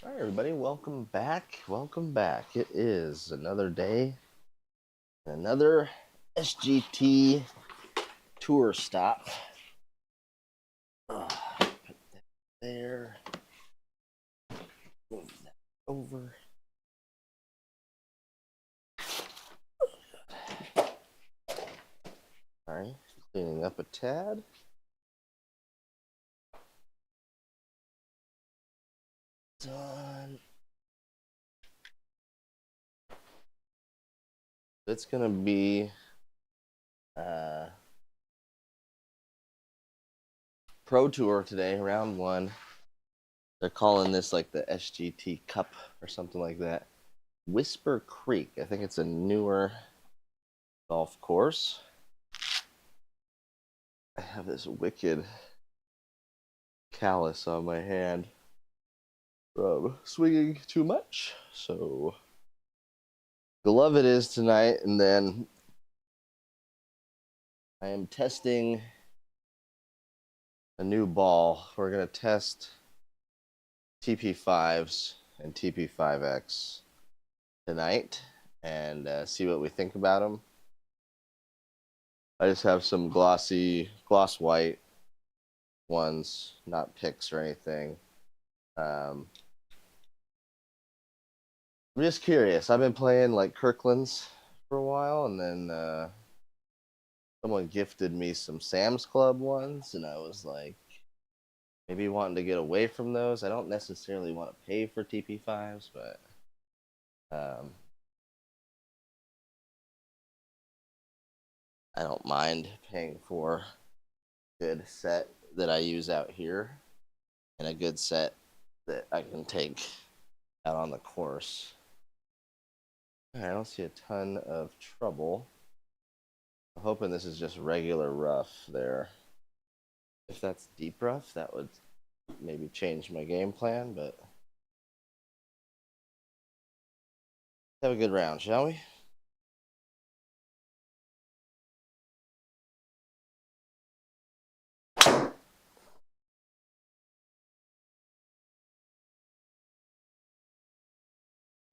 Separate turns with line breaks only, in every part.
All right, everybody, welcome back. Welcome back. It is another day, another SGT tour stop. Put that there. Move that over. All right, cleaning up a tad. Done. It's gonna be Pro Tour today, round one. They're calling this like the SGT Cup or something like that. Whisper Creek. I think it's a newer golf course. I have this wicked callus on my hand from swinging too much. So glove it is tonight, and then I am testing a new ball. We're gonna test TP5s and TP5X tonight and see what we think about them. I just have some gloss white ones, not picks or anything. I'm just curious. I've been playing like Kirkland's for a while, and then someone gifted me some Sam's Club ones, and I was like, maybe wanting to get away from those. I don't necessarily want to pay for TP5s, but I don't mind paying for a good set that I use out here and a good set that I can take out on the course. I don't see a ton of trouble. I'm hoping this is just regular rough there. If that's deep rough, that would maybe change my game plan, but have a good round, shall we?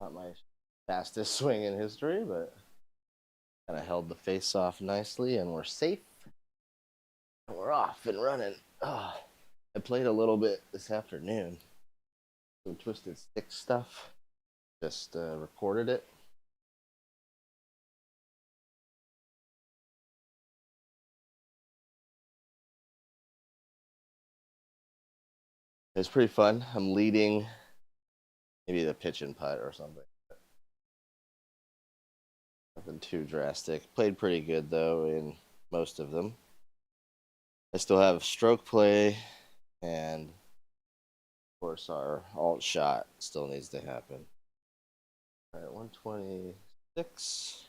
Not my fastest swing in history, but kind of held the face off nicely, and we're safe. We're off and running. Oh, I played a little bit this afternoon. Some twisted stick stuff. Just recorded it. It's pretty fun. I'm leading maybe the pitch and putt or something. Nothing too drastic. Played pretty good though in most of them. I still have stroke play, and of course our alt shot still needs to happen. All right, 126.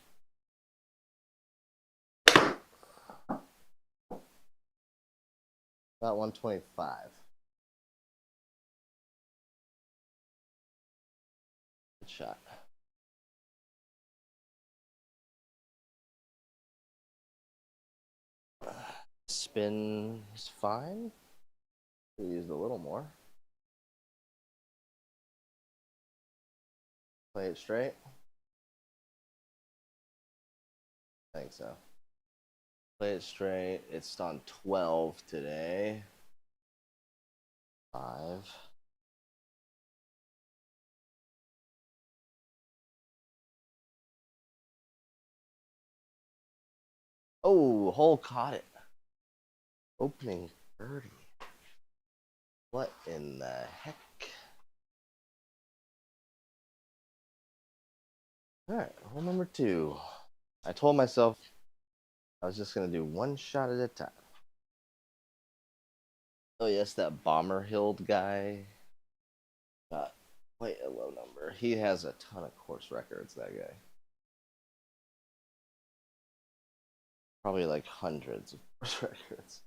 About 125. Good shot. Spin is fine. We used a little more. Play it straight. I think so. Play it straight. It's on 12 today. 5. Oh, hole caught it. Opening birdie. What in the heck? All right, hole number 2. I told myself I was just going to do one shot at a time. Oh, yes, that Bomber Hild guy got quite a low number. He has a ton of course records, that guy. Probably like hundreds of course records.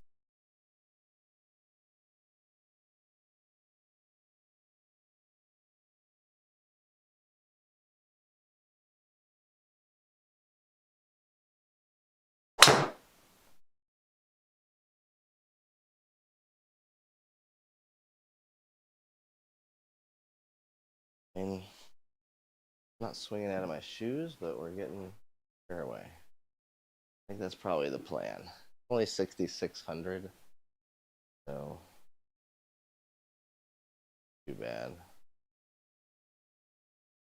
And not swinging out of my shoes, but we're getting fairway. I think that's probably the plan. Only 6,600, so too bad.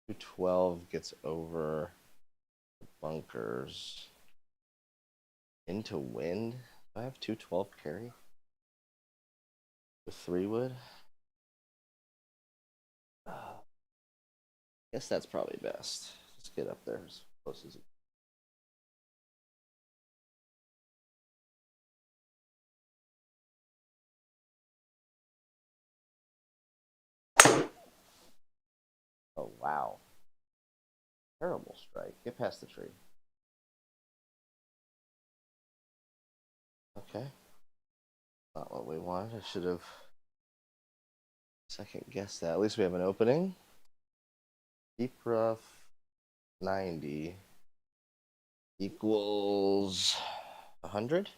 212 gets over the bunkers into wind. Do I have 212 carry with 3-wood? Guess that's probably best. Just get up there as close as you. Oh, wow. Terrible strike. Get past the tree. Okay. Not what we wanted. I should have second guessed that. At least we have an opening. Deep rough 90 equals 100.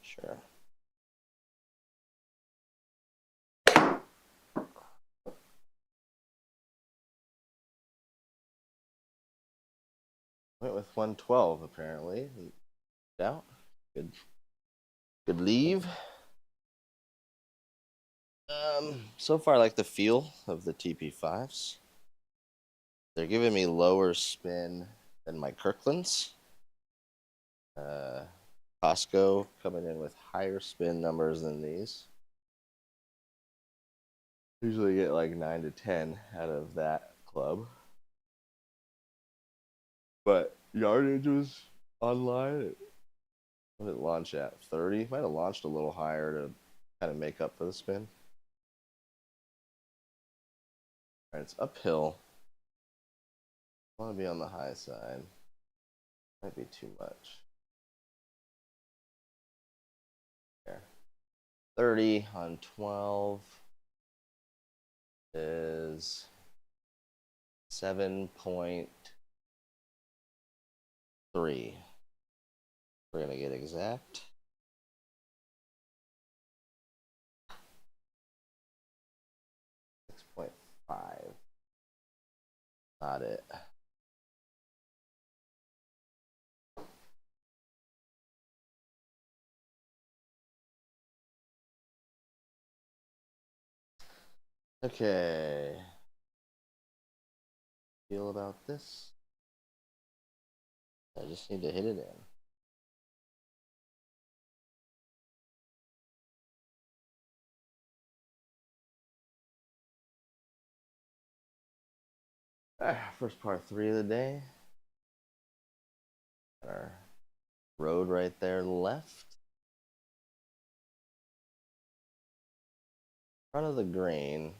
Sure. Went with 112 apparently. Doubt. Good. Good leave. So far I like the feel of the TP5s. They're giving me lower spin than my Kirklands. Costco coming in with higher spin numbers than these. Usually get like 9 to 10 out of that club. But yardage was online. What did it launch at? 30? Might have launched a little higher to kind of make up for the spin. All right, it's uphill. I want to be on the high side. Might be too much. There. 30 on 12 is 7.3. We're going to get exact. 6.5. Not it. Okay. Feel about this? I just need to hit it in. First par 3 of the day. Got our road right there left. Front of the green.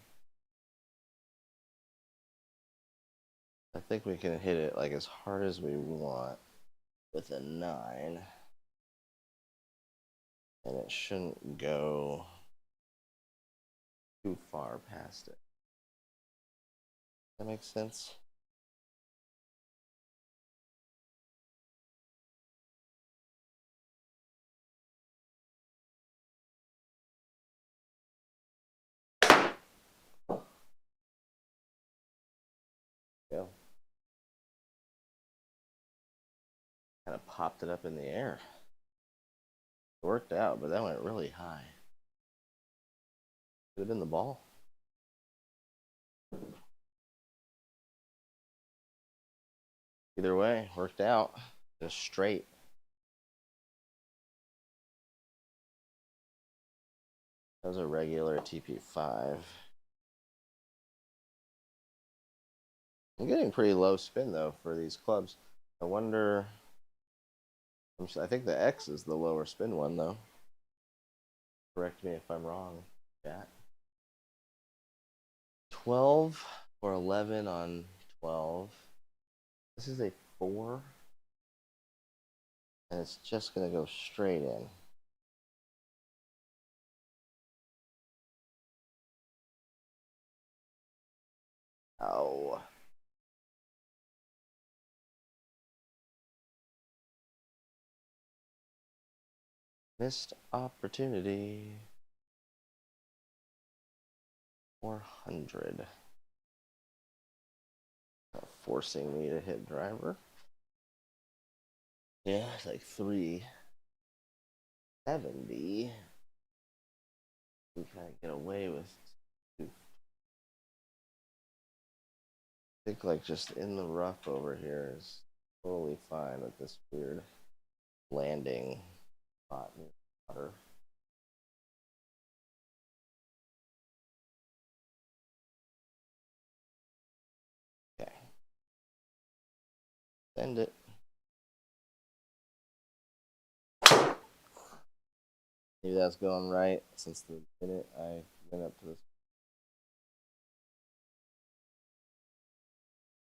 I think we can hit it like as hard as we want with a 9. And it shouldn't go too far past it. That makes sense? Yeah. Kind of popped it up in the air. It worked out, but that went really high. Could have been the ball. Either way, worked out. Just straight. That was a regular TP5. I'm getting pretty low spin though for these clubs. I wonder. I think the X is the lower spin one though. Correct me if I'm wrong, chat. 12 or 11 on 12. This is a 4. And it's just going to go straight in. Oh. Missed opportunity. 400. Forcing me to hit driver. Yeah, it's like 370. We can't get away with. I think like just in the rough over here is totally fine with this weird landing spot in water. Okay. Send it. Maybe that's going right since the minute I went up to this.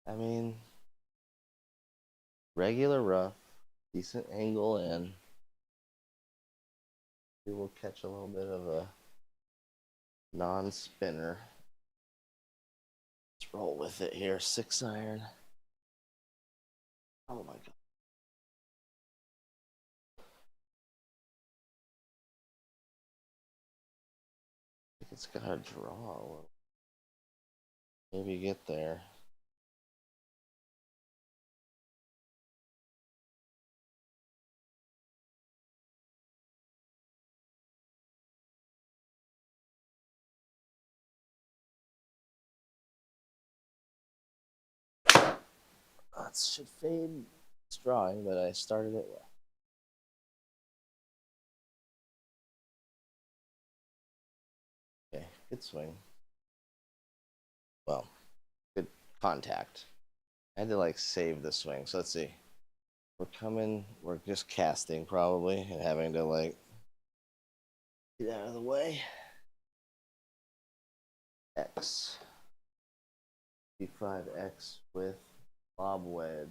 I mean, regular rough, decent angle in. We will catch a little bit of a non-spinner. Let's roll with it here. 6-iron. Oh my god. I think it's gotta draw a little. Maybe get there. That should fade. It's drawing, but I started it well. Okay, good swing. Well, good contact. I had to like save the swing. So let's see. We're just casting probably and having to like get out of the way. X. D5X with lob wedge.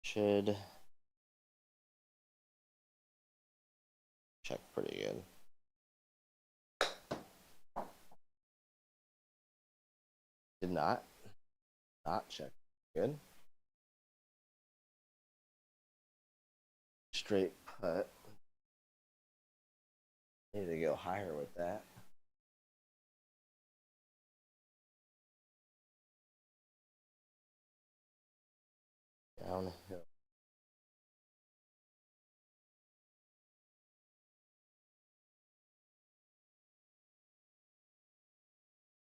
Should check pretty good. Did not check good. Straight putt. Need to go higher with that. Downhill.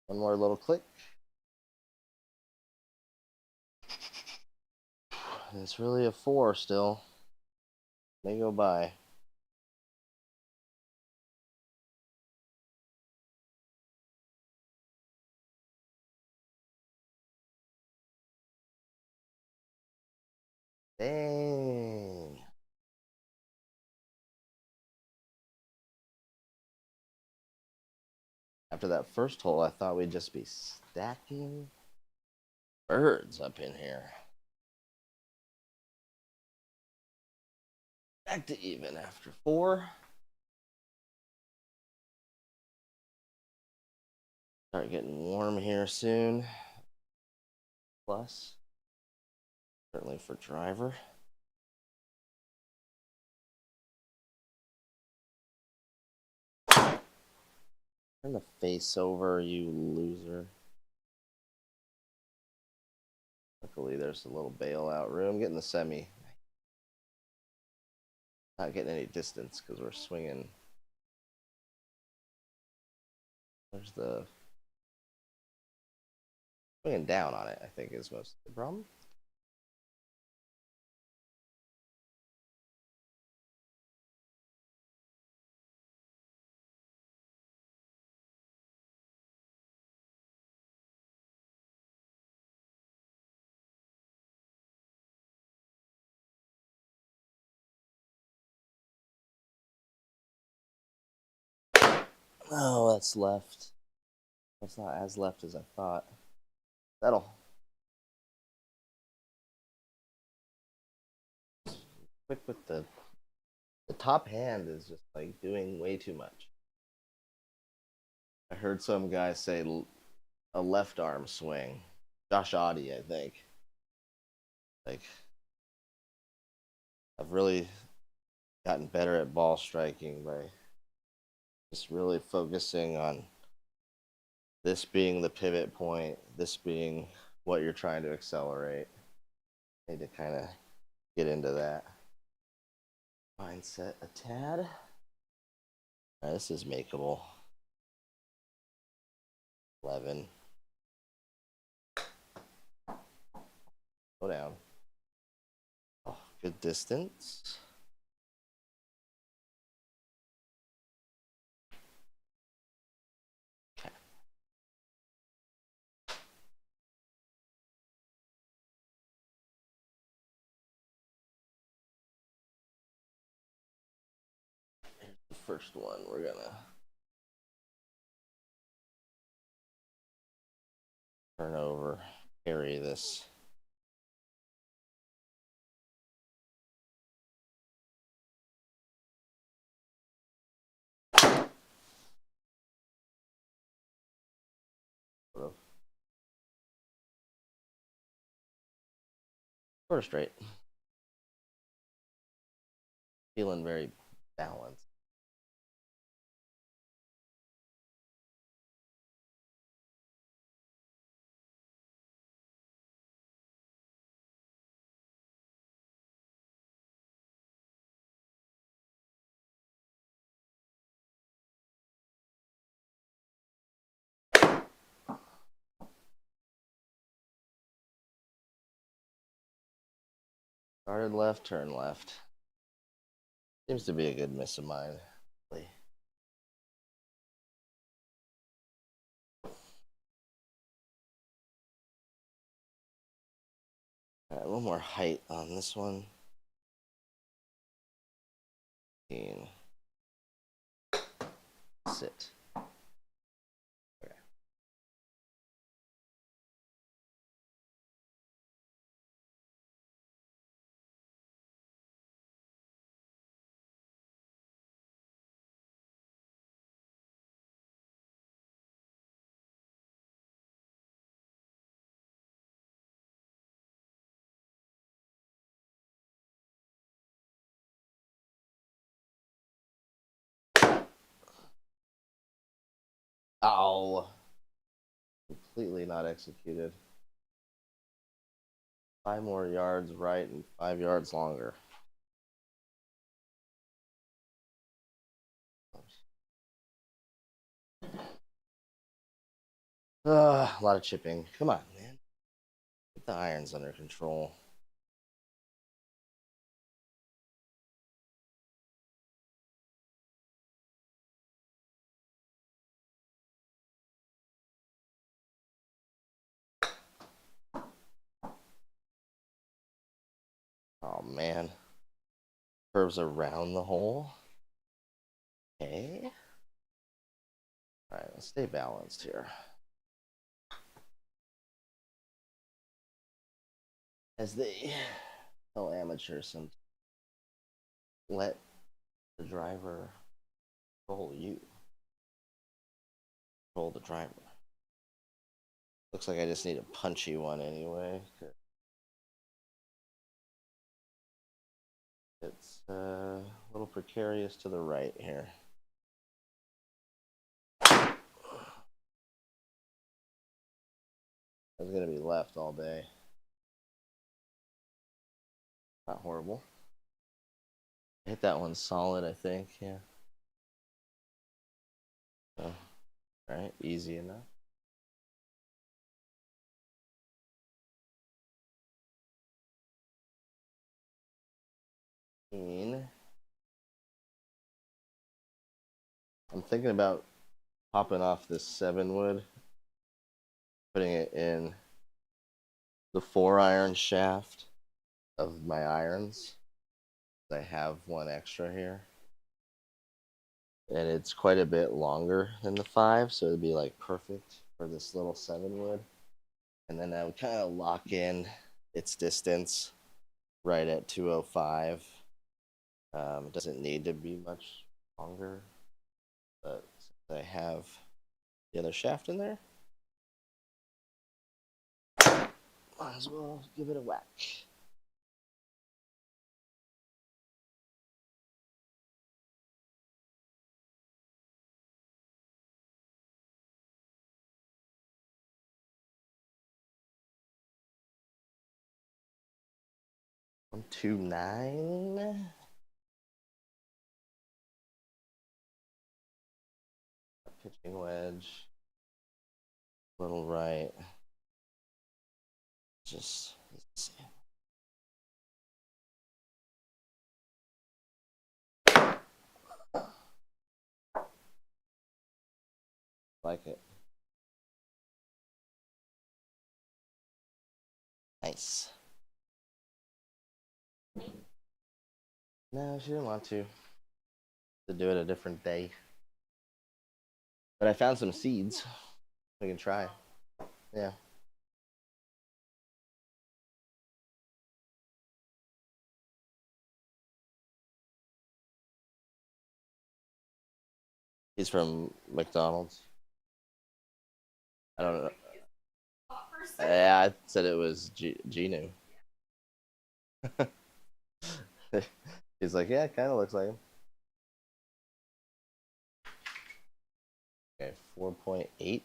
One more little click. It's really a 4 still. May go by. Dang. After that first hole, I thought we'd just be stacking birds up in here. Back to even after 4. Start getting warm here soon. Plus, certainly for driver. Turn the face over, you loser. Luckily, there's a little bailout room. Getting the semi. Not getting any distance because we're swinging. There's the swinging down on it, I think, is most of the problem. Oh, that's left. That's not as left as I thought. That'll. Quick with the top hand is just like doing way too much. I heard some guy say a left arm swing. Josh Oddie, I think. Like, I've really gotten better at ball striking by just really focusing on this being the pivot point, this being what you're trying to accelerate. Need to kind of get into that mindset a tad. All right, this is makeable. 11. Go down. Oh, good distance. Okay. Here's the first one. We're gonna turn over, carry this. Sort of straight. Feeling very balanced. Started left, turn left. Seems to be a good miss of mine. All right, a little more height on this one. 15. Sit. Okay. Ow. Completely not executed. 5 more yards right and 5 yards longer. A lot of chipping. Come on, man. Get the irons under control. Oh, man. Curves around the hole. Okay. All right, let's stay balanced here. As they tell amateurs, some let the driver control you. Control the driver. Looks like I just need a punchy one anyway. It's a little precarious to the right here. I was gonna be left all day. Not horrible. I hit that one solid, I think. Yeah. So, all right, easy enough. I'm thinking about popping off this 7 wood, putting it in the 4-iron shaft of my irons. I have one extra here, and it's quite a bit longer than the 5, so it'd be like perfect for this little 7 wood. And then I would kind of lock in its distance right at 205. It doesn't need to be much longer, but since I have the other shaft in there, might as well give it a whack. 129. Pitching wedge. Little right. Just let's see. Like it. Nice. No, she didn't want to do it a different day. But I found some seeds. We can try. Yeah. He's from McDonald's. I don't know. Yeah, I said it was Genu. He's like, yeah, it kind of looks like him. Okay, 4.8.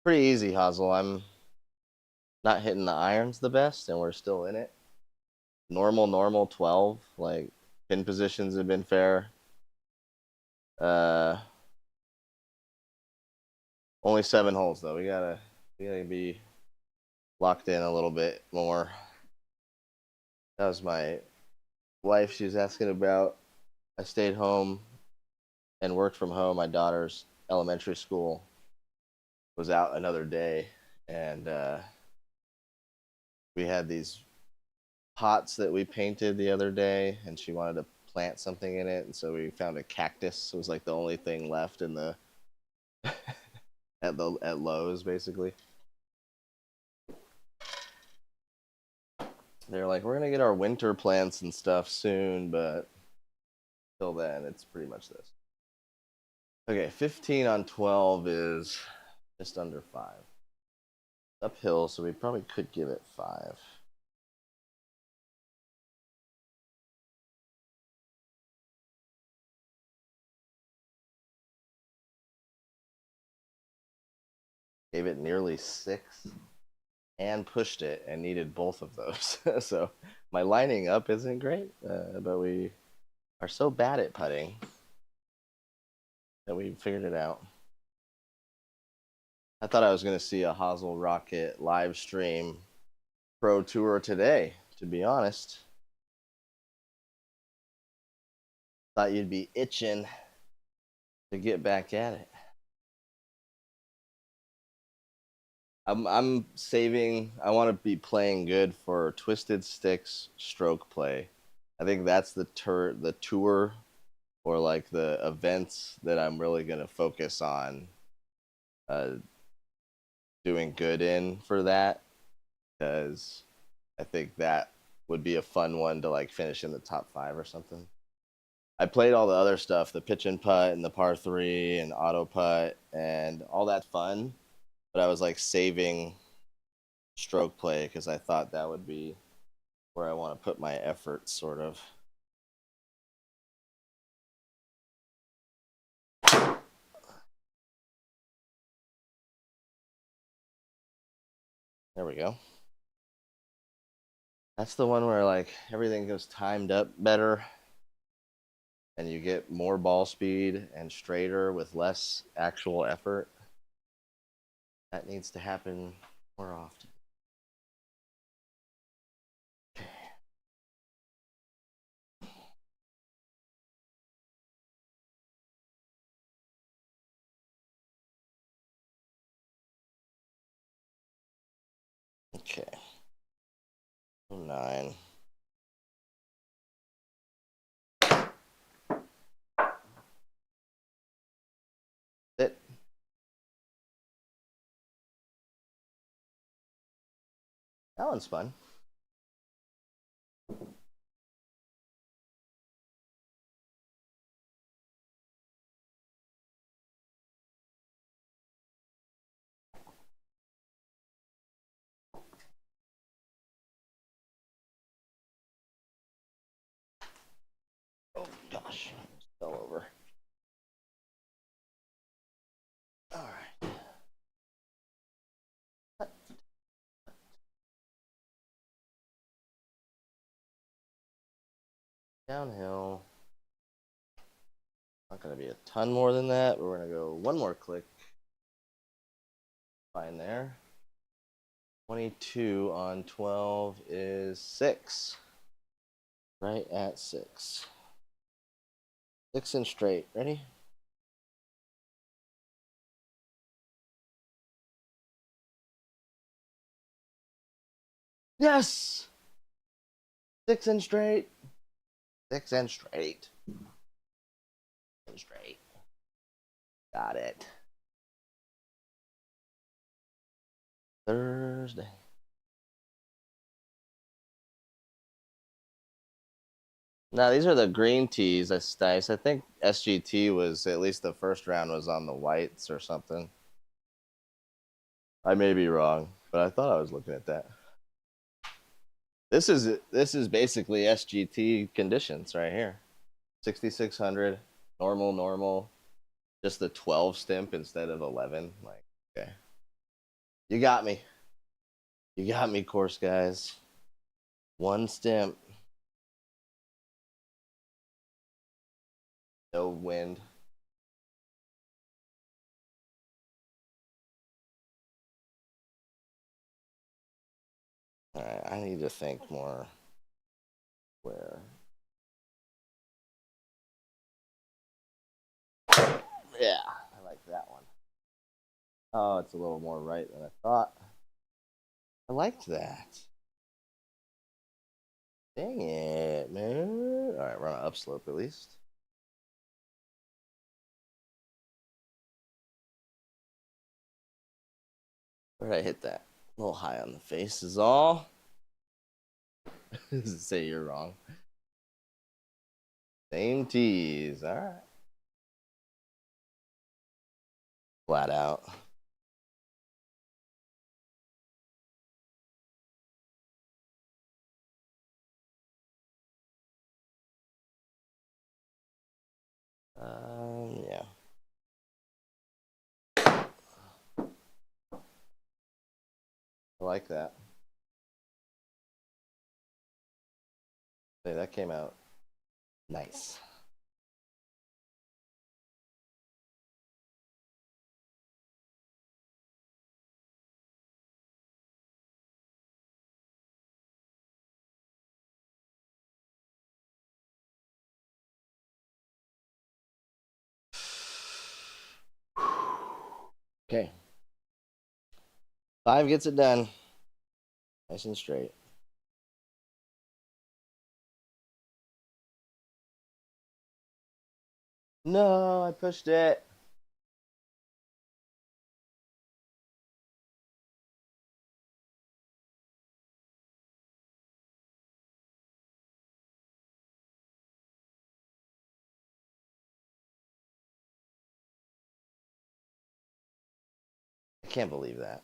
Pretty easy, Hazel. I'm not hitting the irons the best, and we're still in it. Normal 12. Like, pin positions have been fair. Only 7 holes though. We gotta be locked in a little bit more. That was my wife. She was asking about. I stayed home and worked from home. My daughter's elementary school was out another day, and we had these pots that we painted the other day, and she wanted to plant something in it, and so we found a cactus. It was like the only thing left in the at Lowe's, basically. They're like, we're gonna get our winter plants and stuff soon, but till then, it's pretty much this. Okay, 15 on 12 is just under 5. Uphill, so we probably could give it 5. Gave it nearly 6 and pushed it and needed both of those. So my lining up isn't great, but we are so bad at putting that we figured it out. I thought I was going to see a Hazel Rocket live stream Pro Tour today, to be honest. Thought you'd be itching to get back at it. I'm saving. I want to be playing good for Twisted Sticks stroke play. I think that's the tour or like the events that I'm really going to focus on doing good in for that, because I think that would be a fun one to like finish in the top 5 or something. I played all the other stuff, the pitch and putt and the par 3 and auto putt and all that fun, but I was like saving stroke play because I thought that would be where I want to put my effort, sort of. There we go. That's the one where like everything goes timed up better and you get more ball speed and straighter with less actual effort. That needs to happen more often. Okay. 9. It. That one's fun. Oh gosh, fell over. All right. Downhill. Not going to be a ton more than that, but we're going to go one more click. Fine there. 22 on 12 is 6. Right at 6. 6 and straight. Ready? Yes! 6 and straight. 6 and straight. And straight. Got it. Thursday. Now these are the green tees. That's nice. I think SGT was, at least the first round was on the whites or something. I may be wrong, but I thought I was looking at that. This is basically SGT conditions right here. 6,600, normal, just the 12 stimp instead of 11. Like, okay, you got me. You got me, course guys. One stimp. No wind. All right, I need to think more. Where? Yeah, I like that one. Oh, it's a little more right than I thought. I liked that. Dang it, man. All right, we're on an upslope at least. Where did I hit that? A little high on the face is all. Does it say you're wrong? Same tees. All right. Flat out. Yeah. I like that. Hey, that came out nice. Okay. 5 gets it done. Nice and straight. No, I pushed it. I can't believe that.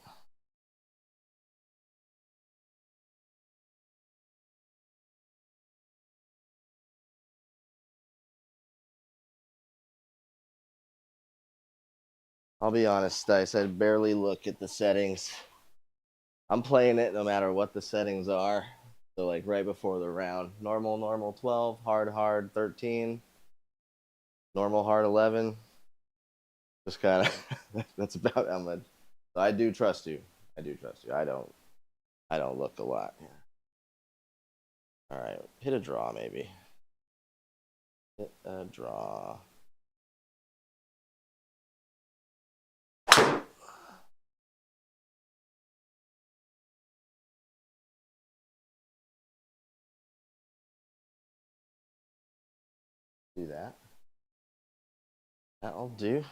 I'll be honest, Dice. I barely look at the settings. I'm playing it no matter what the settings are. So, like, right before the round. Normal 12. Hard 13. Normal, hard 11. Just kind of, that's about how much. So I do trust you. I do trust you. I don't look a lot. All right, hit a draw maybe. Hit a draw. Do that. That'll do.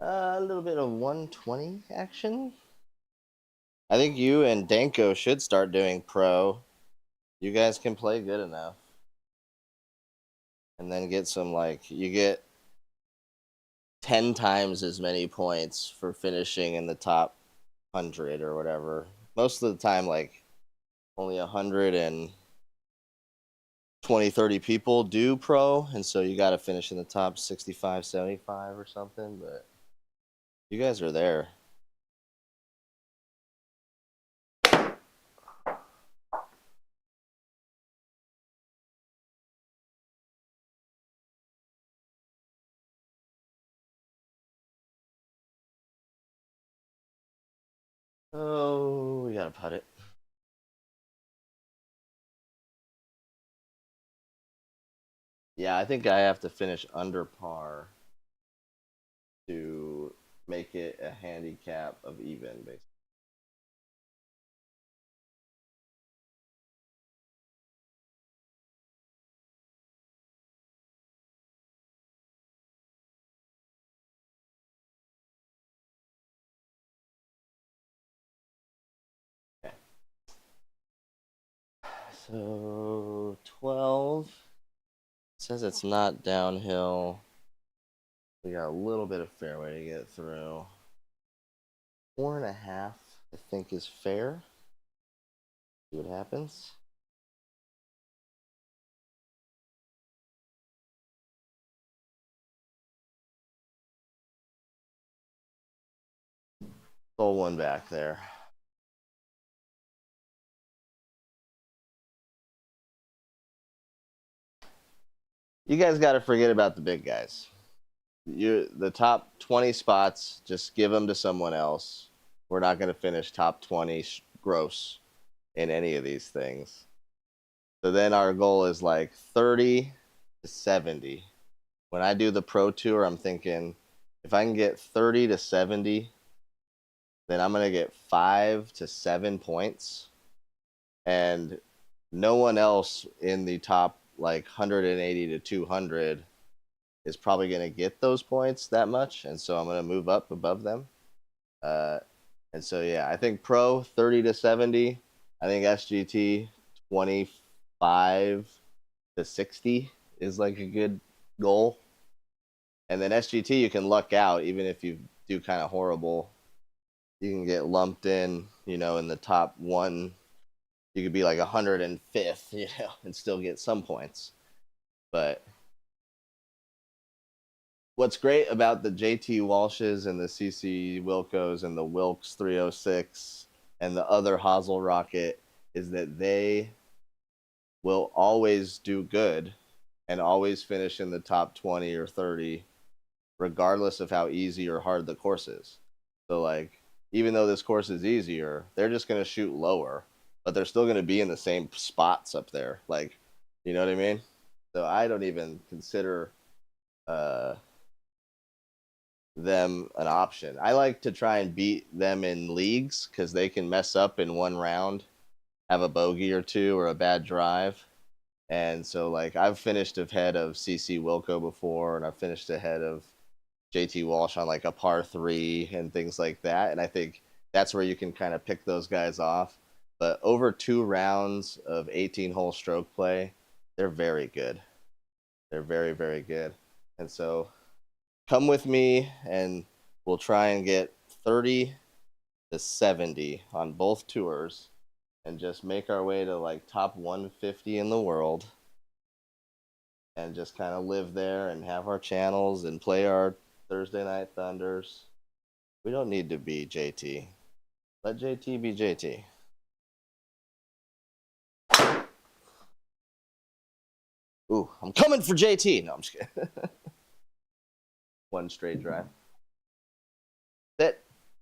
A little bit of 120 action. I think you and Danko should start doing pro. You guys can play good enough. And then get some, like, you get 10 times as many points for finishing in the top 100 or whatever. Most of the time, like, only 120, 30 people do pro. And so you got to finish in the top 65, 75 or something. But you guys are there. Oh, we gotta putt it. Yeah, I think I have to finish under par to make it a handicap of even, basically. Okay. So 12 says it's not downhill. We got a little bit of fairway to get through. 4.5, I think, is fair. See what happens. Pull one back there. You guys got to forget about the big guys. The top 20 spots, just give them to someone else. We're not going to finish top 20 gross in any of these things. So then our goal is like 30 to 70. When I do the pro tour, I'm thinking if I can get 30 to 70, then I'm going to get 5 to 7 points. And no one else in the top like 180 to 200 is probably going to get those points that much. And so I'm going to move up above them. And so, yeah, I think pro 30 to 70. I think SGT 25 to 60 is like a good goal. And then SGT, you can luck out even if you do kind of horrible. You can get lumped in, in the top one. You could be like 105th, and still get some points. But what's great about the JT Walshes and the CC Wilcos and the Wilkes 306 and the other Hosel Rocket is that they will always do good and always finish in the top 20 or 30, regardless of how easy or hard the course is. So, like, even though this course is easier, they're just going to shoot lower, but they're still going to be in the same spots up there. Like, you know what I mean? So I don't even consider them an option. I like to try and beat them in leagues because they can mess up in one round, have a bogey or two or a bad drive. And so, like, I've finished ahead of CC Wilco before, and I've finished ahead of JT Walsh on like a par 3 and things like that. And I think that's where you can kind of pick those guys off. But over 2 rounds of 18-hole stroke play, they're very good. They're very, very good. And so come with me and we'll try and get 30 to 70 on both tours and just make our way to like top 150 in the world and just kind of live there and have our channels and play our Thursday Night Thunders. We don't need to be JT. Let JT be JT. Ooh, I'm coming for JT. No, I'm just kidding. One straight drive. That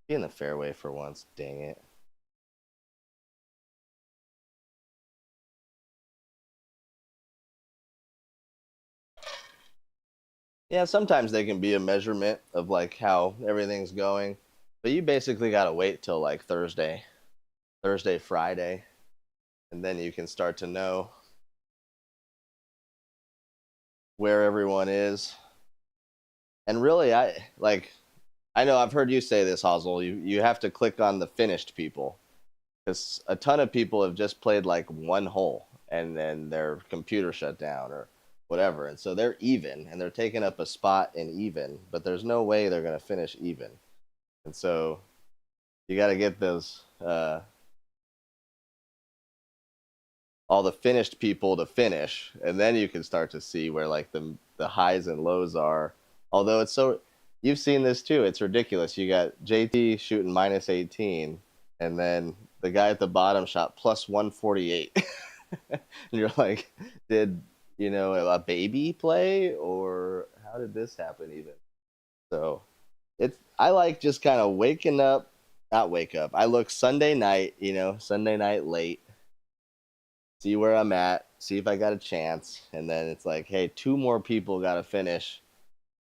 be in the fairway for once. Dang it. Yeah, sometimes they can be a measurement of like how everything's going, but you basically got to wait till like Thursday, Friday, and then you can start to know where everyone is. And really, I know I've heard you say this, Hosel. You have to click on the finished people because a ton of people have just played like one hole and then their computer shut down or whatever, and so they're even and they're taking up a spot in even, but there's no way they're going to finish even, and so you got to get those all the finished people to finish, and then you can start to see where like the highs and lows are. Although it's so, you've seen this too. It's ridiculous. You got JT shooting minus 18, and then the guy at the bottom shot plus 148. And you're like, did a baby play or how did this happen even? So I like just kind of waking up Not wake up. I look Sunday night, you know, Sunday night late, see where I'm at, see if I got a chance, and then it's like, hey, 2 more people got to finish,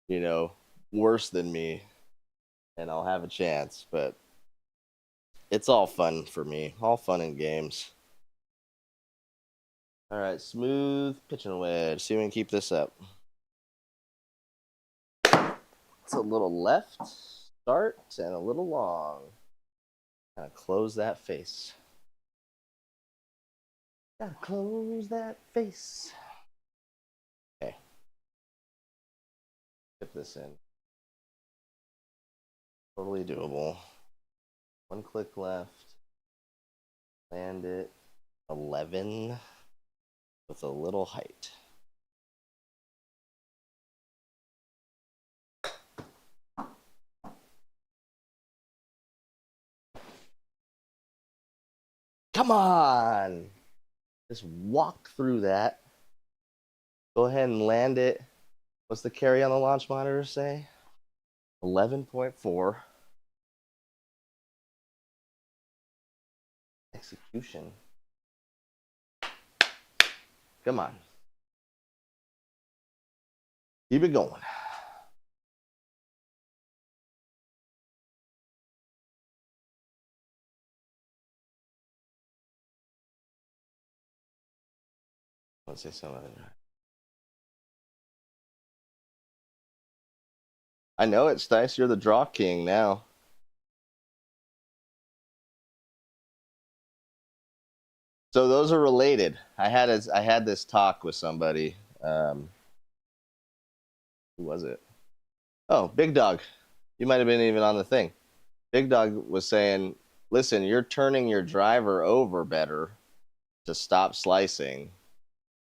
you know, worse than me, and I'll have a chance. But it's all fun for me, all fun and games. All right, smooth pitching wedge. See if we can keep this up. It's a little left start and a little long. Gotta close that face. Gotta close that face. Okay. Get this in. Totally doable. 1 click left. Land it. 11 with a little height. Come on! Just walk through that. Go ahead and land it. What's the carry on the launch monitor say? 11.4. Execution. Come on. Keep it going. Let's say something. I know it's nice. You're the draw king now. So those are related. I had this talk with somebody. Who was it? Oh, Big Dog. You might have been even on the thing. Big Dog was saying, listen, you're turning your driver over better to stop slicing,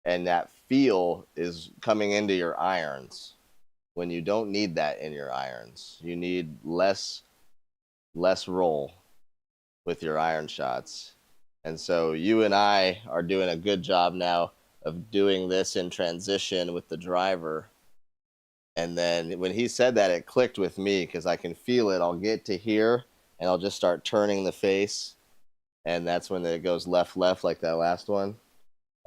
and that feel is coming into your irons when you don't need that in your irons. You need less roll with your iron shots. And so you and I are doing a good job now of doing this in transition with the driver. And then when he said that, it clicked with me because I can feel it. I'll get to here and I'll just start turning the face. And that's when it goes left, left, like that last one.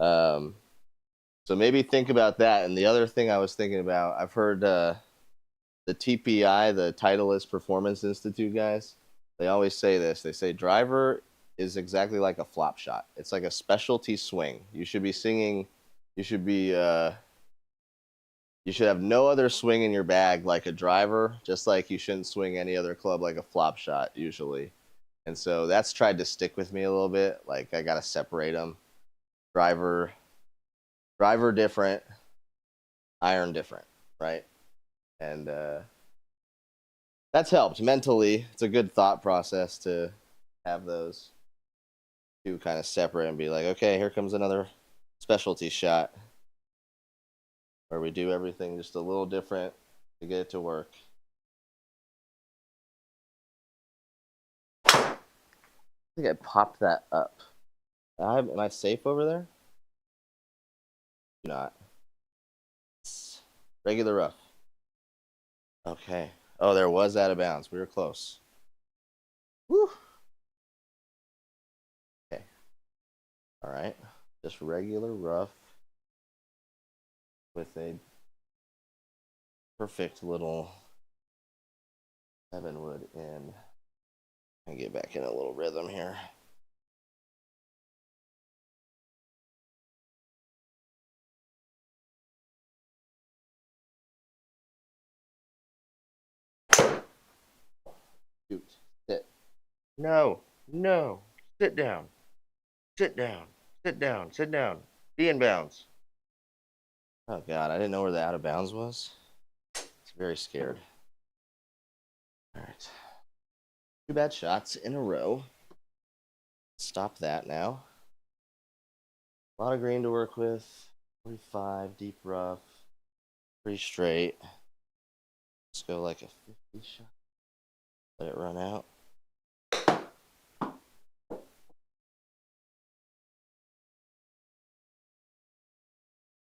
So maybe think about that. And the other thing I was thinking about, I've heard the TPI, the Titleist Performance Institute guys, they always say this. They say driver is exactly like a flop shot. It's like a specialty swing. You should be singing, you should have no other swing in your bag like a driver, just like you shouldn't swing any other club like a flop shot usually. And so that's tried to stick with me a little bit. Like I got to separate them. Driver different, iron different, right? And that's helped mentally. It's a good thought process to have those two kind of separate and be like, okay, here comes another specialty shot where we do everything just a little different to get it to work. I think I popped that up. Am I safe over there? Not. It's regular rough. Okay. Oh, there was out of bounds. We were close. Woo. Okay. All right. Just regular rough with a perfect little 7-wood in. I get back in a little rhythm here. Shoot. Sit. No. No. Sit down. Sit down. Sit down. Sit down. Be in bounds. Oh, God. I didn't know where the out of bounds was. It's very scared. All right. 2 bad shots in a row. Stop that now. A lot of green to work with. 45, deep rough. Pretty straight. Let's go like a 50 shot. Let it run out.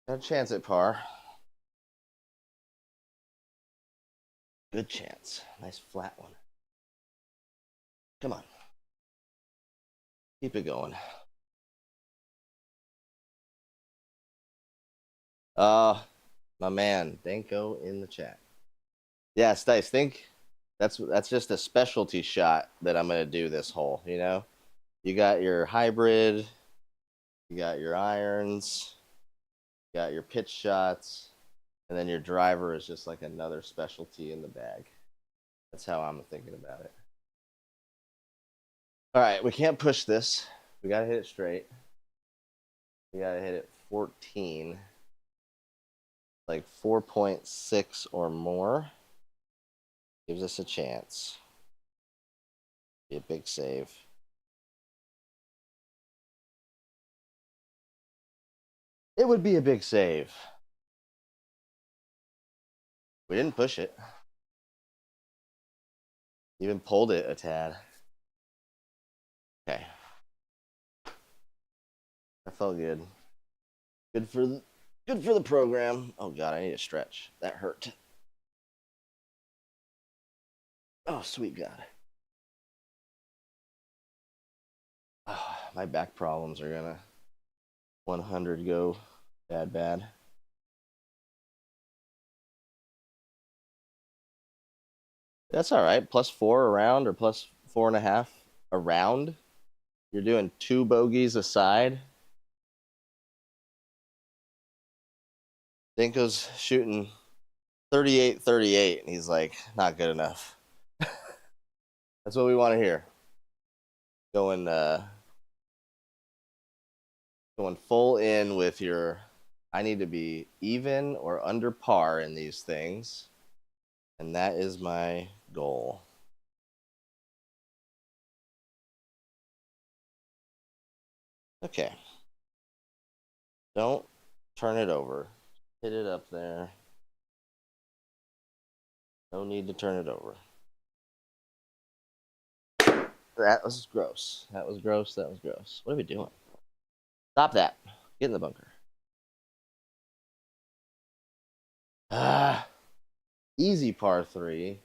Got a chance at par. Good chance. Nice flat one. Come on. Keep it going. My man, Danko in the chat. Yeah, Stice, think that's just a specialty shot that I'm gonna do this hole, you know? You got your hybrid, you got your irons, you got your pitch shots, and then your driver is just like another specialty in the bag. That's how I'm thinking about it. All right, we can't push this. We gotta hit it straight. We gotta hit it 14. Like 4.6 or more. Gives us a chance. Be a big save. It would be a big save. We didn't push it. Even pulled it a tad. Okay. That felt good. Good for the program. Oh god, I need a stretch. That hurt. Oh sweet god. Oh, my back problems are gonna 100 go bad. That's all right. +4 around or +4.5 around. You're doing 2 bogeys aside. Dinko's shooting 38-38, and he's like, not good enough. That's what we want to hear. Going full in with your, I need to be even or under par in these things, and that is my goal. Okay. Don't turn it over. Hit it up there. No need to turn it over. That was gross. That was gross. That was gross. What are we doing? Stop that. Get in the bunker. Easy par 3.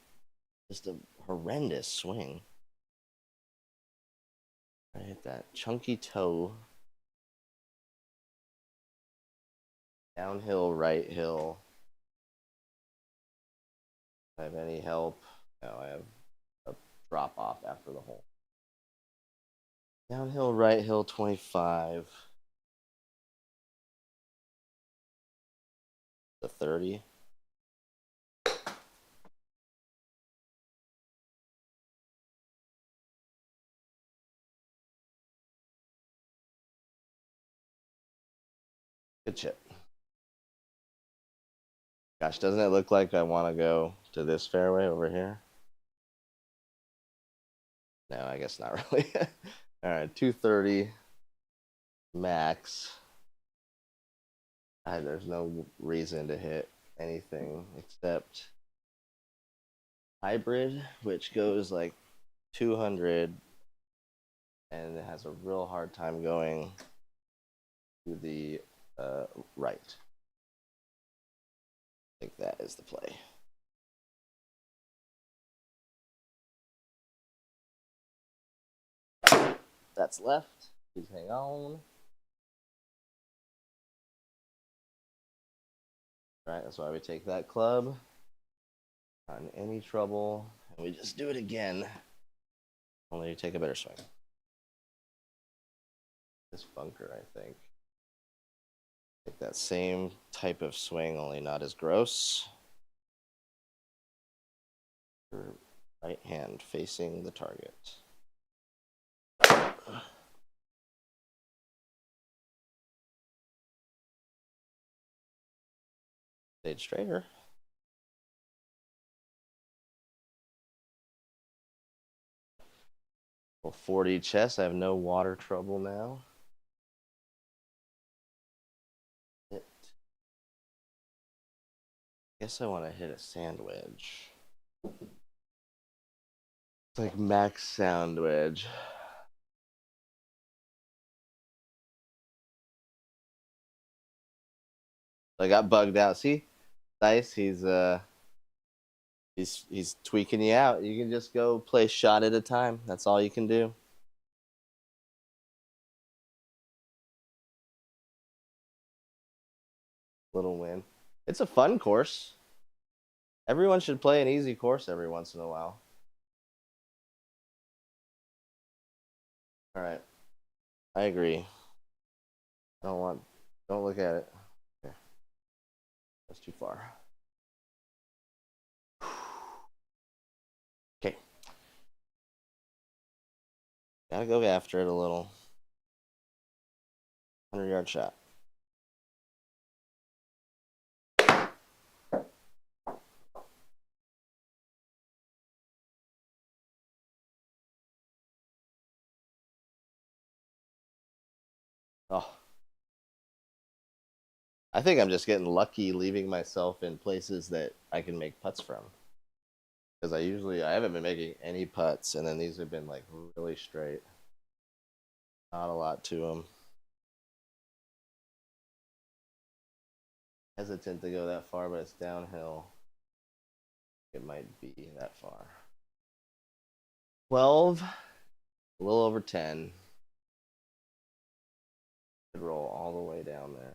Just a horrendous swing. I hit that chunky toe. Downhill, right hill. Do I have any help? No, I have a drop off after the hole. Downhill, right hill, 25. The 30. Good chip. Gosh, doesn't it look like I want to go to this fairway over here? No, I guess not really. All right, 230 max. There's no reason to hit anything except hybrid, which goes like 200 and it has a real hard time going to the right. I think that is the play. That's left. Please hang on. All right, that's why we take that club. Not in any trouble. And we just do it again. Only you take a better swing. This bunker, I think. Take that same type of swing, only not as gross. Right hand facing the target. Stayed straighter. Well, 40 chest. I have no water trouble now. Guess I want to hit a sand wedge. It's like max sound wedge. I got bugged out. See, Dice. He's He's tweaking you out. You can just go play shot at a time. That's all you can do. Little win. It's a fun course. Everyone should play an easy course every once in a while. All right. I agree. Don't look at it. Okay. That's too far. Okay. Gotta go after it a little. 100-yard shot. Oh. I think I'm just getting lucky leaving myself in places that I can make putts from. Because I haven't been making any putts, and then these have been like really straight. Not a lot to them. Hesitant to go that far, but it's downhill. It might be that far. 12, a little over 10. Could roll all the way down there.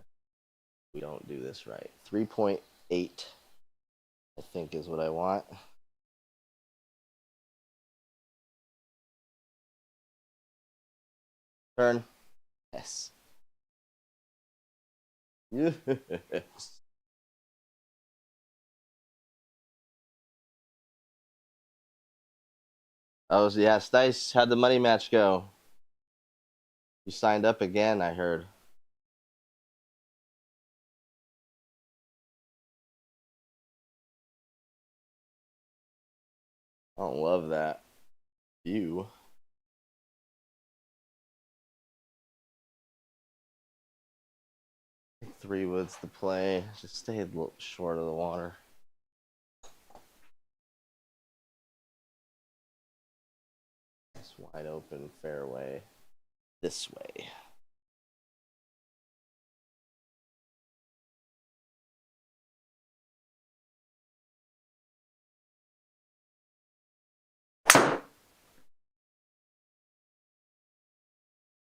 We don't do this right. 3.8, I think, is what I want. Turn. Yes. Yes. Oh, yeah, Stice, how'd the money match go? You signed up again, I heard. I don't love that. You. 3 woods to play. Just stay a little short of the water. It's wide open fairway. This way.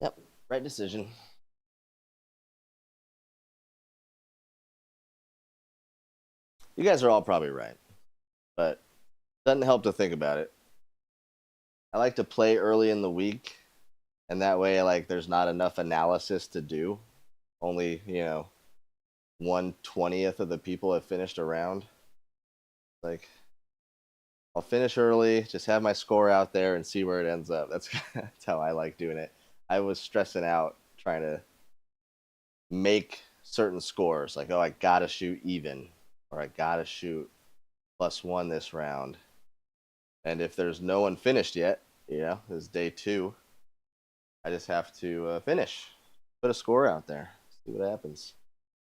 Yep, right decision. You guys are all probably right, but it doesn't help to think about it. I like to play early in the week, and that way, like, there's not enough analysis to do. Only, 1/20th of the people have finished a round. Like, I'll finish early, just have my score out there, and see where it ends up. That's how I like doing it. I was stressing out trying to make certain scores, like, oh, I gotta shoot even, or I gotta shoot +1 this round. And if there's no one finished yet, it's day 2, I just have to finish, put a score out there, see what happens.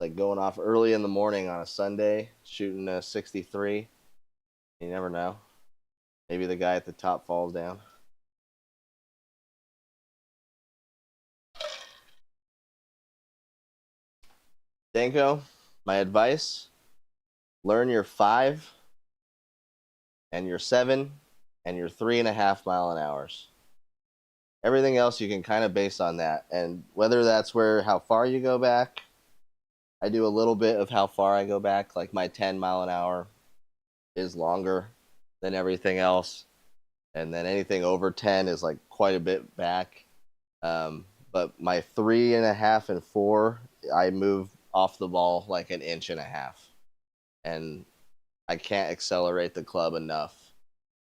Like going off early in the morning on a Sunday, shooting a 63. You never know. Maybe the guy at the top falls down. Danko, my advice, learn your 5 and your 7 and your 3.5 mile an hours. Everything else you can kind of base on that. And whether that's how far you go back, I do a little bit of how far I go back. Like my 10 mile an hour is longer than everything else. And then anything over 10 is like quite a bit back. But my 3.5 and 4, I move off the ball like 1.5 inches. And I can't accelerate the club enough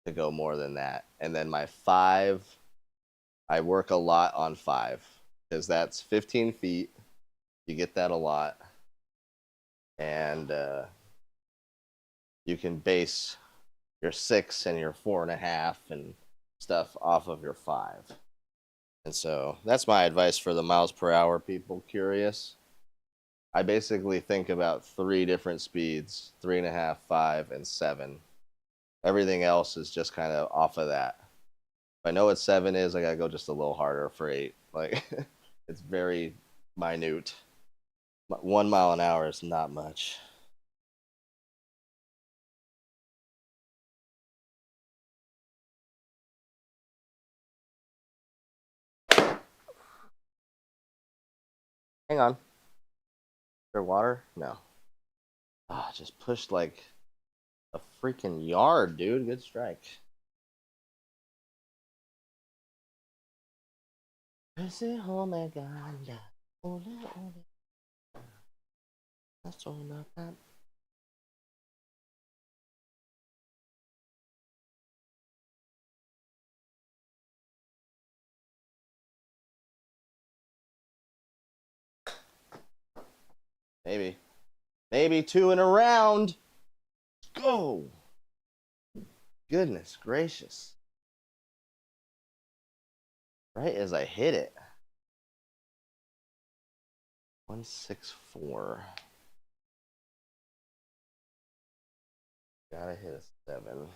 to go more than that. And then my 5, I work a lot on 5 because that's 15 feet. You get that a lot. And you can base your 6 and your 4.5 and stuff off of your 5. And so that's my advice for the miles per hour people curious. I basically think about 3 different speeds: 3.5, 5, and 7. Everything else is just kind of off of that. If I know what 7 is, I gotta go just a little harder for 8. Like, it's very minute. 1 mile an hour is not much. Hang on. Is there water? No. Ah, just pushed like a freaking yard, dude. Good strike. Oh my god. That's all about that. Maybe. Maybe 2 in a round. Go. Goodness gracious. Right as I hit it. 164. Gotta hit a 7.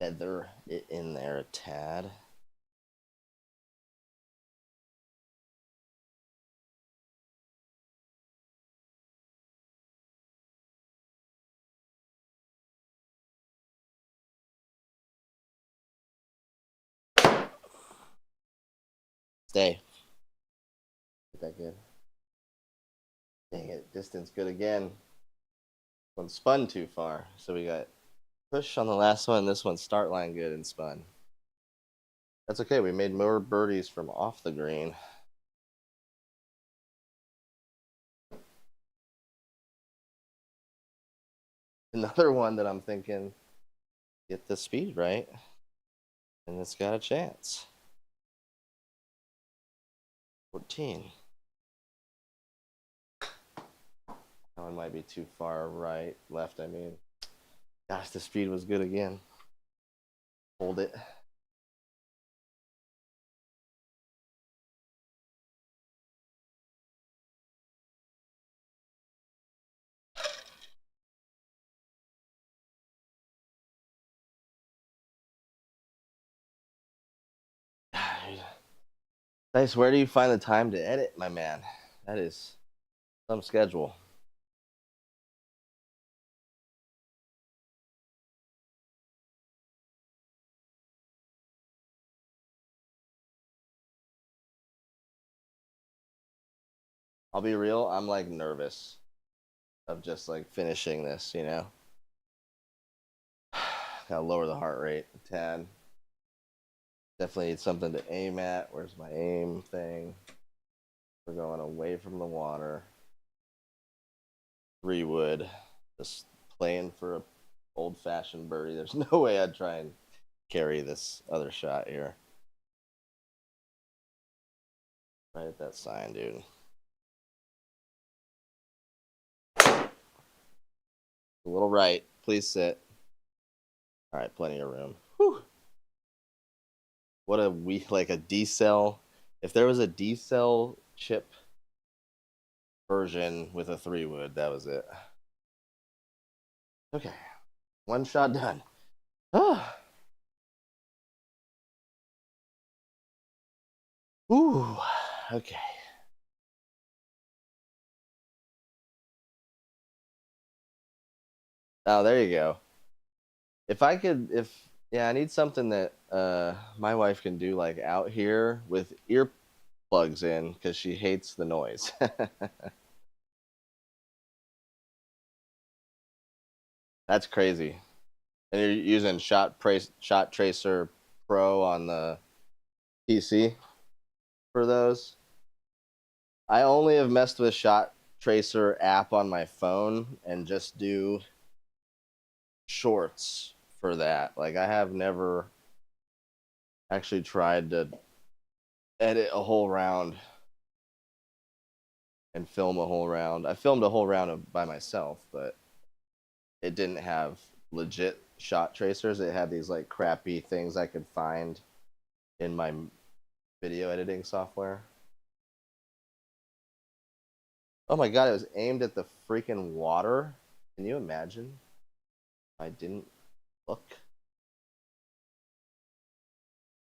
Feather it in there a tad. Stay. Is that good? Dang it, distance good again. One spun too far, so we got push on the last one. This one start line good and spun. That's okay. We made more birdies from off the green. Another one that I'm thinking, get the speed right, and it's got a chance. 14. That one might be too far right, left, I mean. Gosh, the speed was good again. Hold it. Nice. Where do you find the time to edit, my man? That is some schedule. I'll be real, I'm like nervous of just like finishing this, you know? Gotta lower the heart rate a tad. Definitely need something to aim at. Where's my aim thing? We're going away from the water. 3 wood. Just playing for a old-fashioned birdie. There's no way I'd try and carry this other shot here. Right at that sign, dude. A little right. Please sit. All right, plenty of room. Whew. What a like a D-cell. If there was a D-cell chip version with a 3 wood, that was it. Okay. One shot done. Ah. Ooh. Okay. Oh, there you go. If I could, yeah, I need something that my wife can do like out here with earplugs in because she hates the noise. That's crazy. And you're using Shot Tracer Pro on the PC for those. I only have messed with Shot Tracer app on my phone and just do shorts for that. Like I have never actually tried to edit a whole round and film a whole round. I filmed a whole round by myself, but it didn't have legit shot tracers. It had these like crappy things I could find in my video editing software. Oh my god, it was aimed at the freaking water. Can you imagine? I didn't look.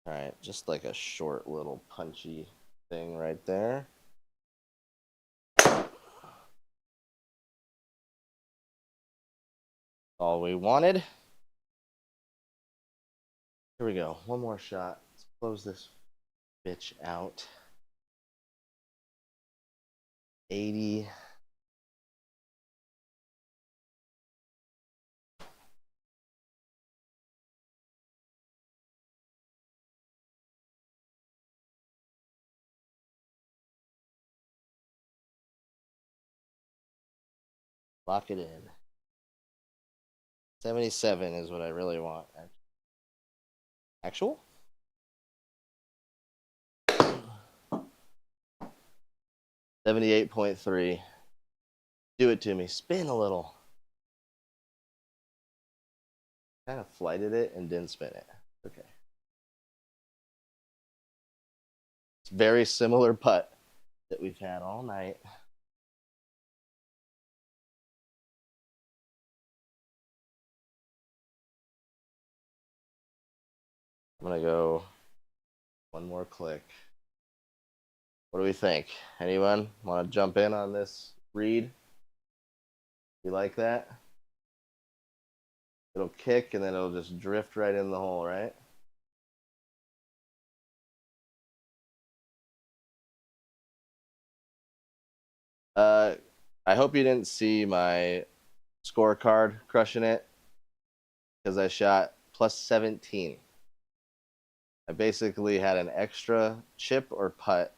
All right, just like a short little punchy thing right there. All we wanted. Here we go. One more shot. Let's close this bitch out. 80. Lock it in. 77 is what I really want. Actual? 78.3. Do it to me. Spin a little. Kind of flighted it and didn't spin it. Okay. It's very similar putt that we've had all night. I'm gonna go one more click. What do we think? Anyone want to jump in on this read? You like that? It'll kick and then it'll just drift right in the hole, right? I hope you didn't see my scorecard crushing it because I shot plus 17. I basically had an extra chip or putt.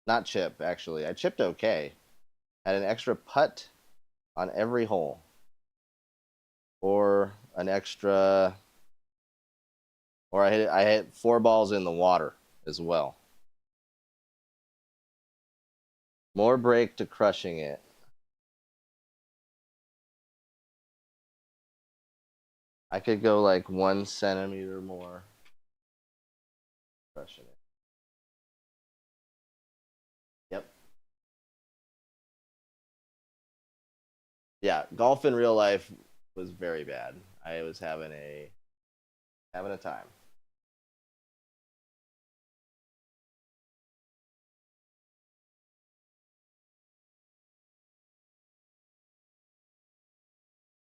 Not chip, actually. I chipped okay. Had an extra putt on every hole. Or an extra... Or I hit 4 balls in the water as well. More break to crushing it. I could go like 1 centimeter more. Crushing it. Yep. Yeah, golf in real life was very bad. I was having a time.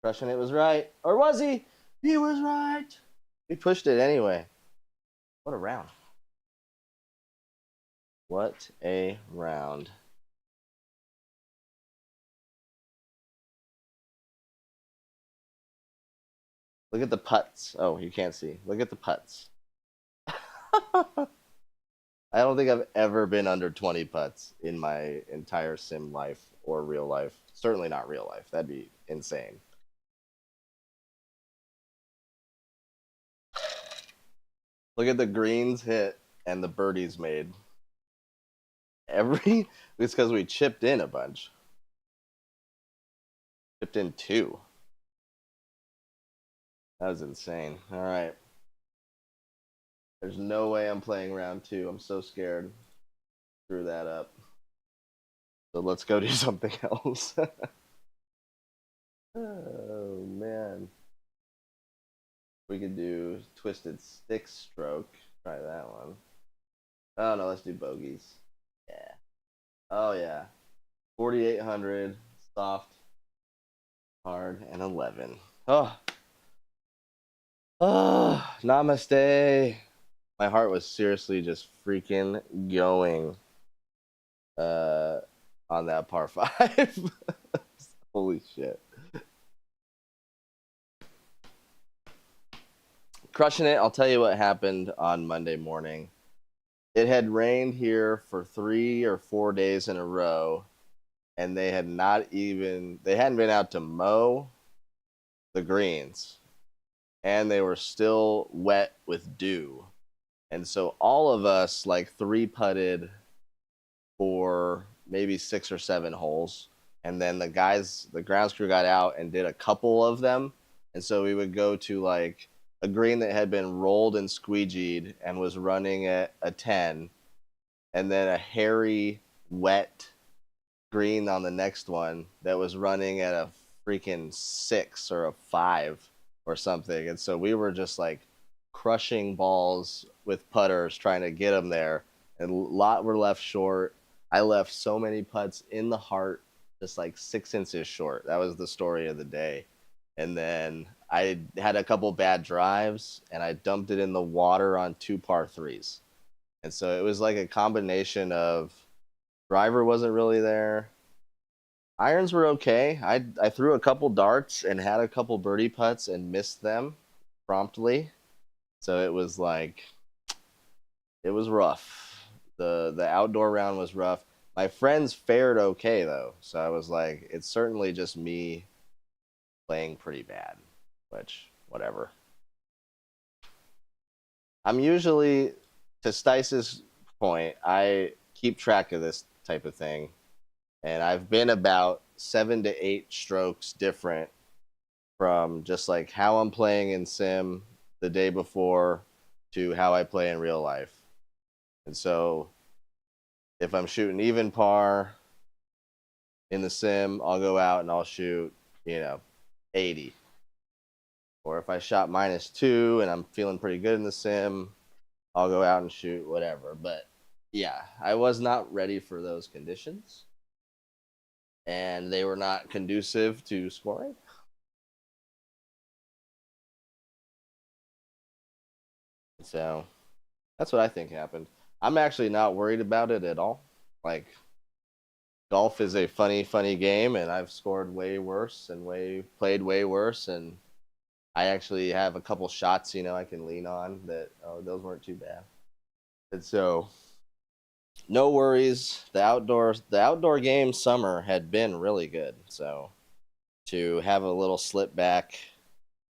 Crushing it was right. Or was he? He was right. We pushed it anyway. What a round. What a round. Look at the putts. Oh, you can't see. Look at the putts. I don't think I've ever been under 20 putts in my entire sim life or real life. Certainly not real life. That'd be insane. Look at the greens hit and the birdies made. It's because we chipped in a bunch. Chipped in 2. That was insane. All right. There's no way I'm playing round 2. I'm so scared. Screw that up. So let's go do something else. Oh, man. We could do twisted stick stroke. Try that one. Oh, no, let's do bogeys. Yeah. Oh, yeah. 4,800, soft, hard, and 11. Oh. Oh, namaste. My heart was seriously just freaking going on that par 5. Holy shit. Crushing it. I'll tell you what happened on Monday morning. It had rained here for 3 or 4 days in a row, and they hadn't been out to mow the greens, and they were still wet with dew. And so all of us like 3-putted for maybe 6 or 7 holes. And then the grounds crew got out and did a couple of them. And so we would go to like a green that had been rolled and squeegeed and was running at a 10. And then a hairy, wet green on the next one that was running at a freaking 6 or a 5 or something. And so we were just like crushing balls with putters trying to get them there, and a lot were left short. I left so many putts in the heart, just like 6 inches short. That was the story of the day. And then I had a couple bad drives, and I dumped it in the water on 2 par 3s. And so it was like a combination of Driver wasn't really there. Irons were okay. I threw a couple darts and had a couple birdie putts and missed them promptly. So it was like it was rough. The outdoor round was rough. My friends fared okay though. So I was like, it's certainly just me playing pretty bad, which whatever. I'm usually, to Stice's point, I keep track of this type of thing, and I've been about 7 to 8 strokes different from just like how I'm playing in sim the day before to how I play in real life. And so if I'm shooting even par in the sim, I'll go out and I'll shoot, 80. Or if I shot -2 and I'm feeling pretty good in the sim, I'll go out and shoot whatever. But yeah, I was not ready for those conditions, and they were not conducive to scoring. So that's what I think happened. I'm actually not worried about it at all. Like, golf is a funny, funny game, and I've scored way worse and played way worse, and I actually have a couple shots, I can lean on that. Oh, those weren't too bad. And so, no worries. The outdoor game summer had been really good. So to have a little slip back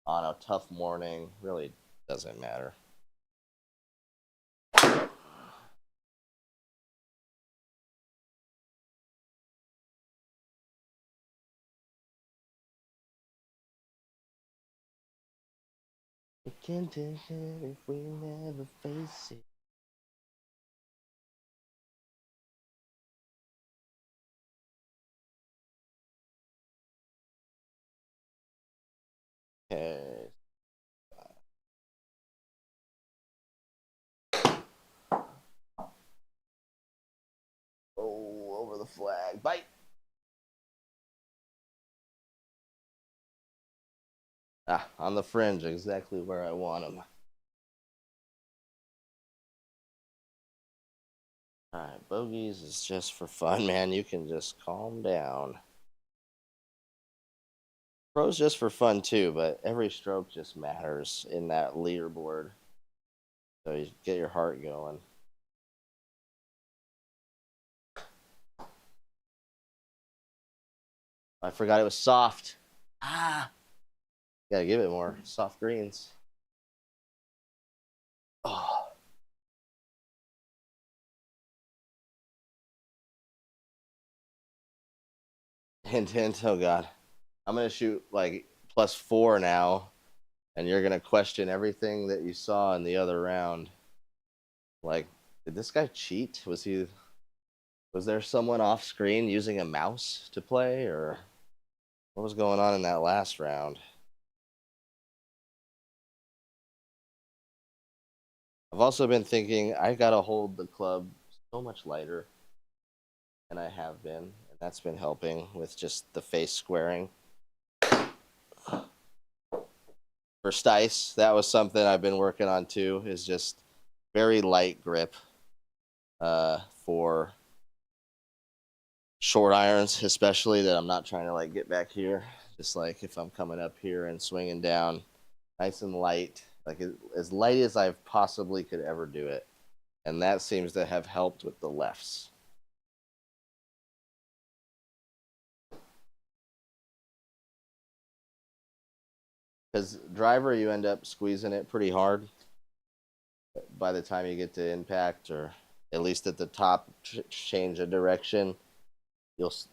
on a tough morning really doesn't matter. We can't take it if we never face it. Okay. Oh, over the flag. Bite. Ah, on the fringe, exactly where I want them. All right, bogeys is just for fun, man. You can just calm down. Pros just for fun too, but every stroke just matters in that leaderboard. So you get your heart going. I forgot it was soft. Ah, gotta give it more soft greens. Oh, hint, hint. Oh God, I'm gonna shoot like +4 now, and you're gonna question everything that you saw in the other round. Like, did this guy cheat? Was there someone off screen using a mouse to play, or what was going on in that last round? I've also been thinking I gotta hold the club so much lighter than I have been, and that's been helping with just the face squaring. For Stice, that was something I've been working on too, is just very light grip for short irons, especially that I'm not trying to like get back here. Just like if I'm coming up here and swinging down, nice and light, like as light as I possibly could ever do it. And that seems to have helped with the lefts. Because driver, you end up squeezing it pretty hard by the time you get to impact, or at least at the top change of direction. It's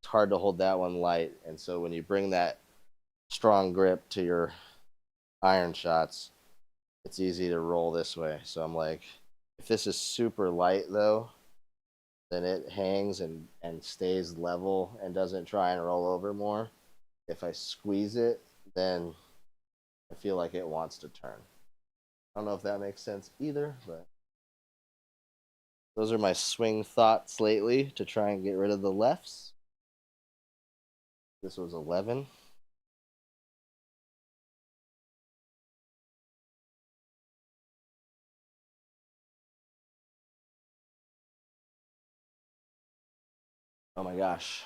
hard to hold that one light, and so when you bring that strong grip to your iron shots, it's easy to roll this way. So I'm like, if this is super light though, then it hangs and stays level and doesn't try and roll over more. If I squeeze it, then I feel like it wants to turn. I don't know if that makes sense either, but those are my swing thoughts lately to try and get rid of the lefts. This was 11. Oh my gosh.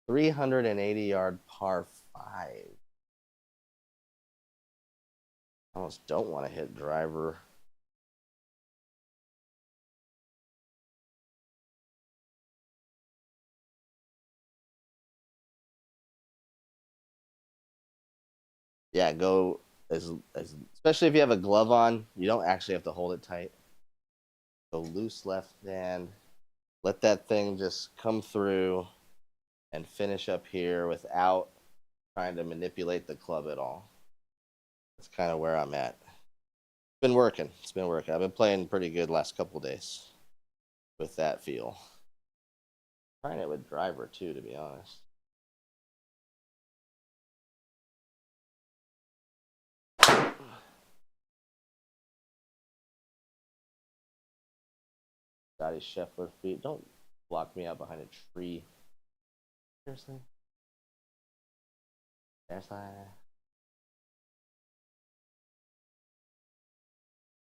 380-yard par 5. I almost don't want to hit driver. Yeah, go as especially if you have a glove on, you don't actually have to hold it tight. Go loose left hand. Let that thing just come through and finish up here without trying to manipulate the club at all. That's kind of where I'm at. It's been working. It's been working. I've been playing pretty good last couple days with that feel. Trying it with driver too, to be honest. Scotty Scheffler feet. Don't block me out behind a tree. Seriously? There's that.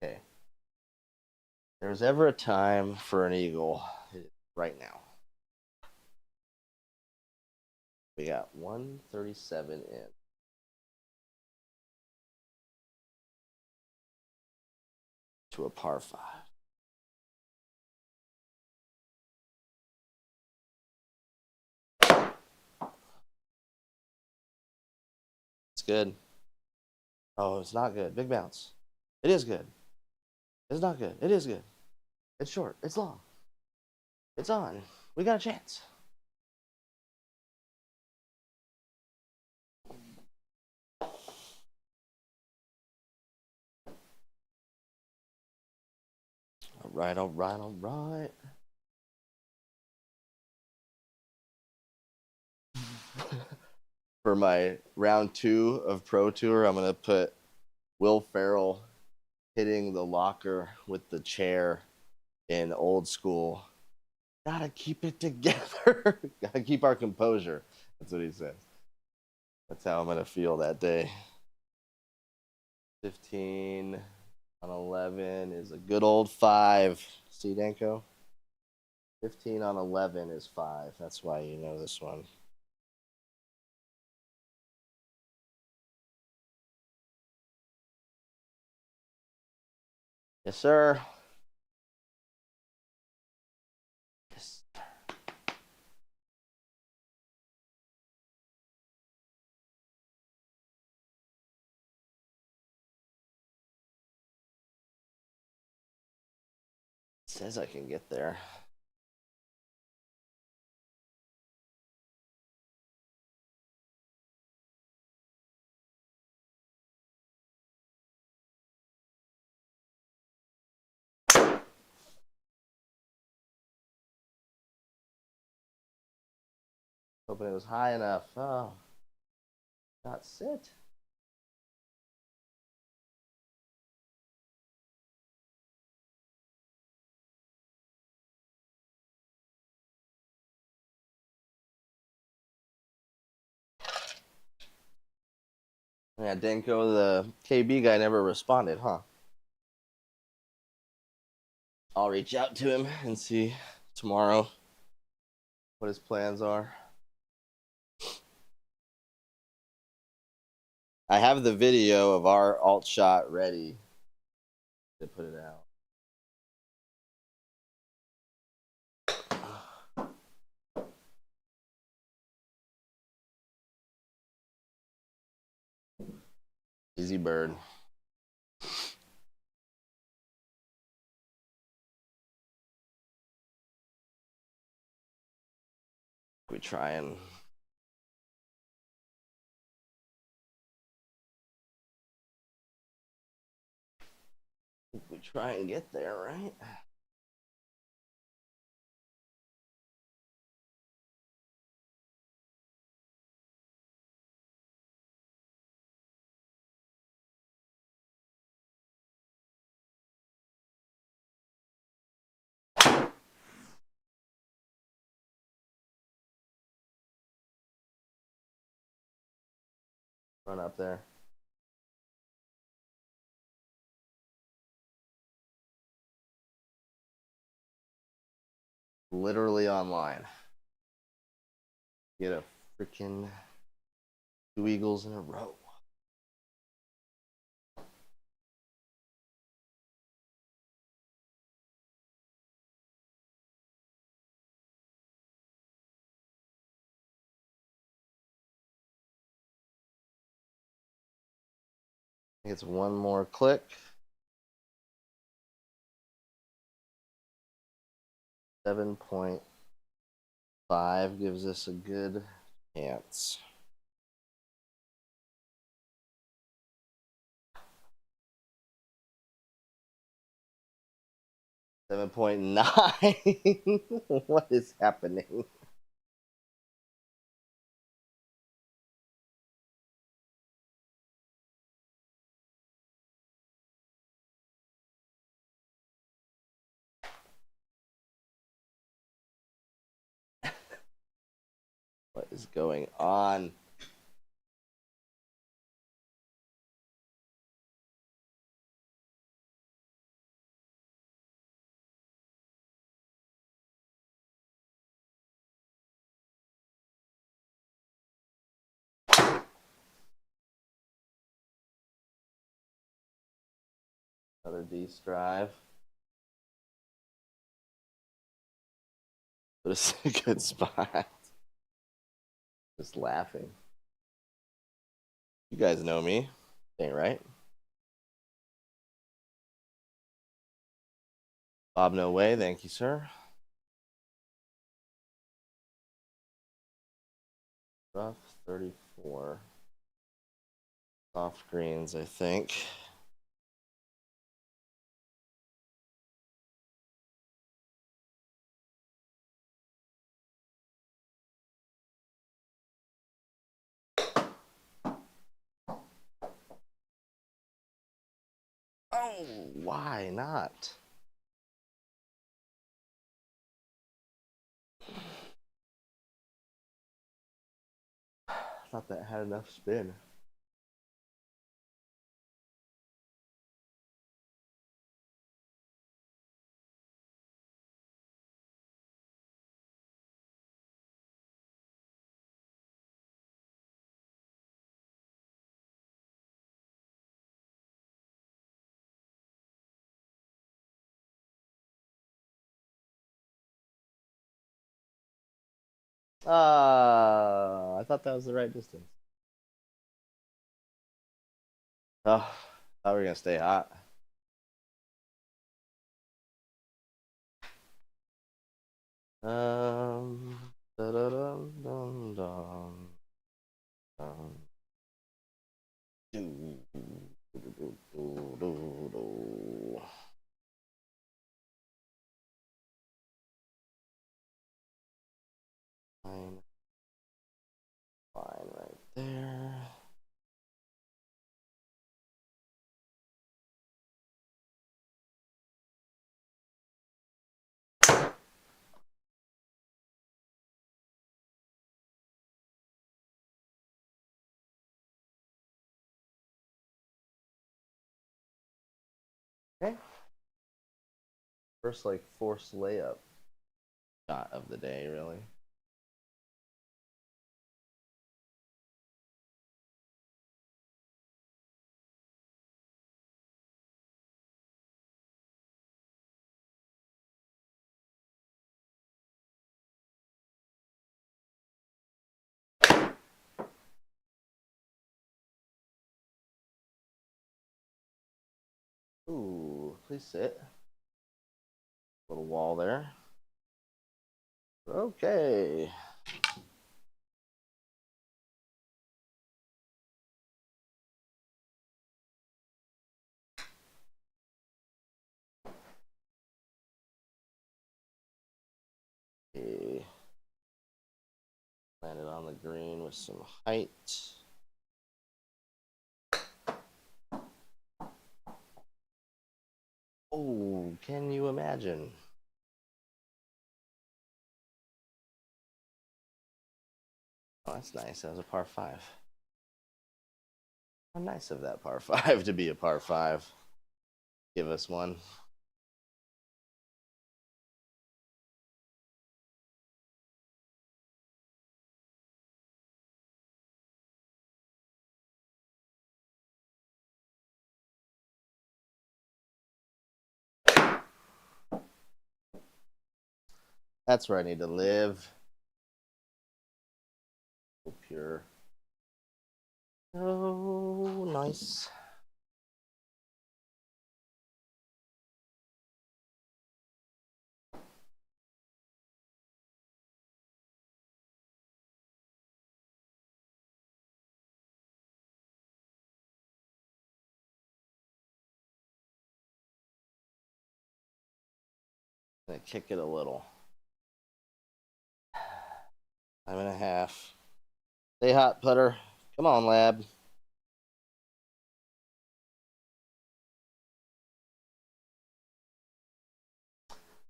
Okay. There's ever a time for an eagle, right now. We got 137 in. To a par 5. It's good. Oh, it's not good. Big bounce. It is good. It's not good. It is good. It's short. It's long. It's on. We got a chance. All right, all right, all right. For my round 2 of Pro Tour, I'm going to put Will Ferrell hitting the locker with the chair in old school. Gotta keep it together. Gotta keep our composure. That's what he says. That's how I'm going to feel that day. 15 on 11 is a good old 5. See, Danko? 15 on 11 is 5. That's why you know this one. Yes, sir. Yes. Says I can get there. Hoping it was high enough. Oh, not sit. Yeah, Danko, the KB guy, never responded, huh? I'll reach out to him and see tomorrow what his plans are. I have the video of our alt shot ready to put it out. Easy bird. We try and get there, right? Run up there. Literally online. Get a freaking 2 eagles in a row. It's one more click. 7.5 gives us a good chance. $7.9. What is happening? What is going on? Another D strive. But it's a good spot. Just laughing. You guys know me, ain't right? Bob, no way. Thank you, sir. Rough 34. Soft greens, I think. Oh, why not? I thought that had enough spin. I thought that was the right distance. Oh, I thought we were gonna stay hot. Da -da -dum -dum -dum. Do, do, do, do, do. Fine. Fine right there. Okay. First, like, forced layup shot of the day, really. Ooh, please sit. Little wall there. Okay. Okay. Landed on the green with some height. Oh, can you imagine? Oh, that's nice. That was a par 5. How nice of that par 5 to be a par 5. Give us one. That's where I need to live. So pure. Oh, nice. Gonna kick it a little. 5.5. Stay hot, putter. Come on, lab.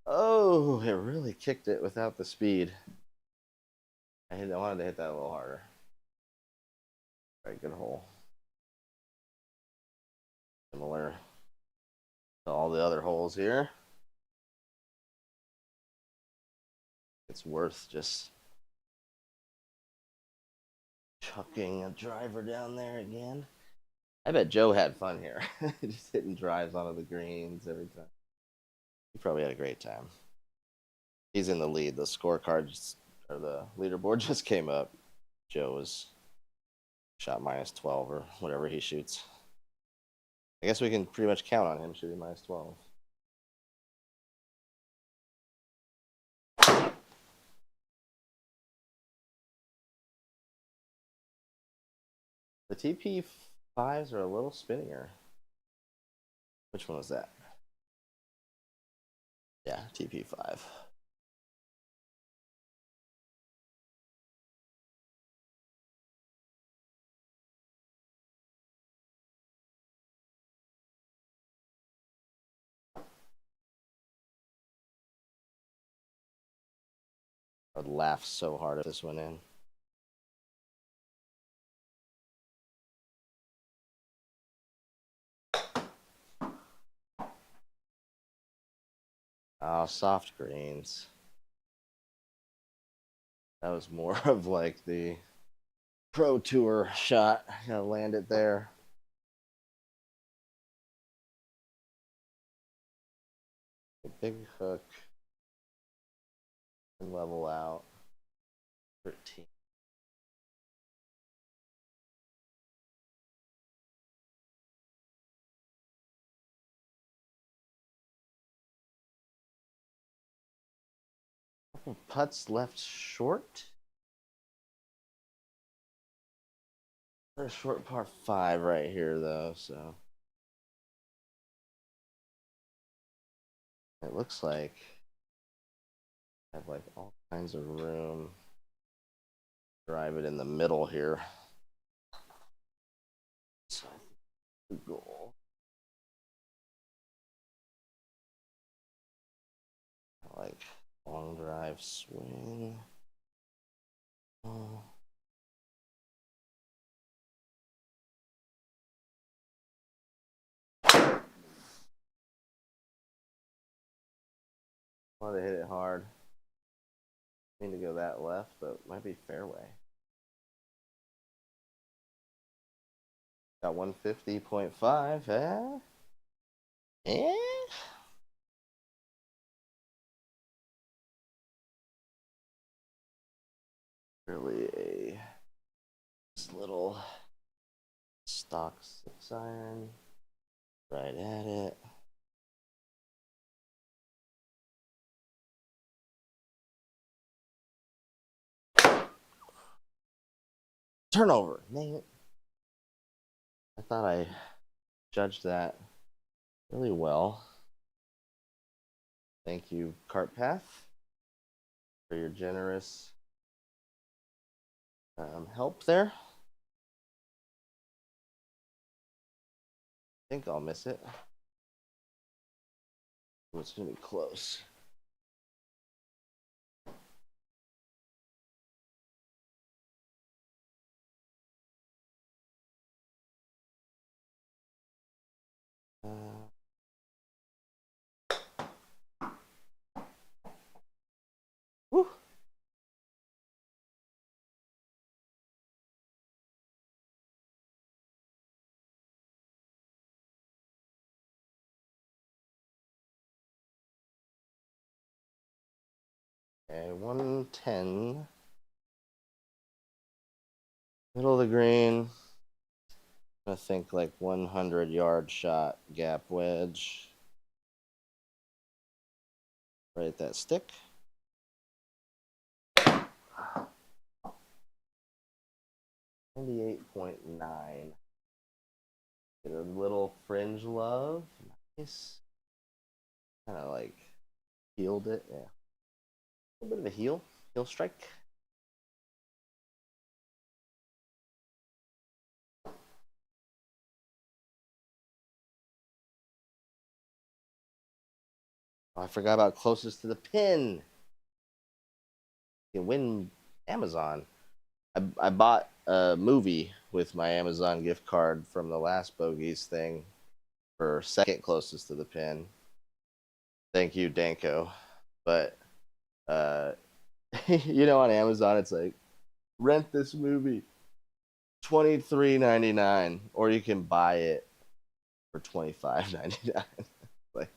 Oh, it really kicked it without the speed. I wanted to hit that a little harder. Very good hole. Similar to all the other holes here. It's worth just chucking a driver down there again. I bet Joe had fun here. Just hitting drives onto the greens every time. He probably had a great time. He's in the lead. The scorecards or the leaderboard just came up. Joe was shot -12 or whatever he shoots. I guess we can pretty much count on him shooting -12. The TP5s are a little spinnier. Which one was that? Yeah, TP5. I'd laugh so hard if this went in. Oh, soft greens. That was more of like the Pro Tour shot. Gotta land it there. A big hook. And level out. 13. Couple putts left short. A short par 5 right here though, so it looks like I have like all kinds of room. Drive it in the middle here. So the goal. Like long drive swing. Oh. Want to hit it hard. Need to go that left, but might be fairway. Got 150.5. Eh? Really a little stock 6-iron. Right at it. Turnover. Dang it. I thought I judged that really well. Thank you, Cart Path, for your generous help there. I think I'll miss it. It's going to be close. Woo. Okay, 110. Middle of the green. I think like 100-yard shot, gap wedge. Right at that stick. 98.9. Get a little fringe love. Nice. Kind of like healed it. Yeah. A little bit of a heel strike. Oh, I forgot about closest to the pin. You can win Amazon. I bought a movie with my Amazon gift card from the last Bogies thing for second closest to the pin. Thank you, Danko. But you know, on Amazon it's like rent this movie $23.99, or you can buy it for $25.99. Like,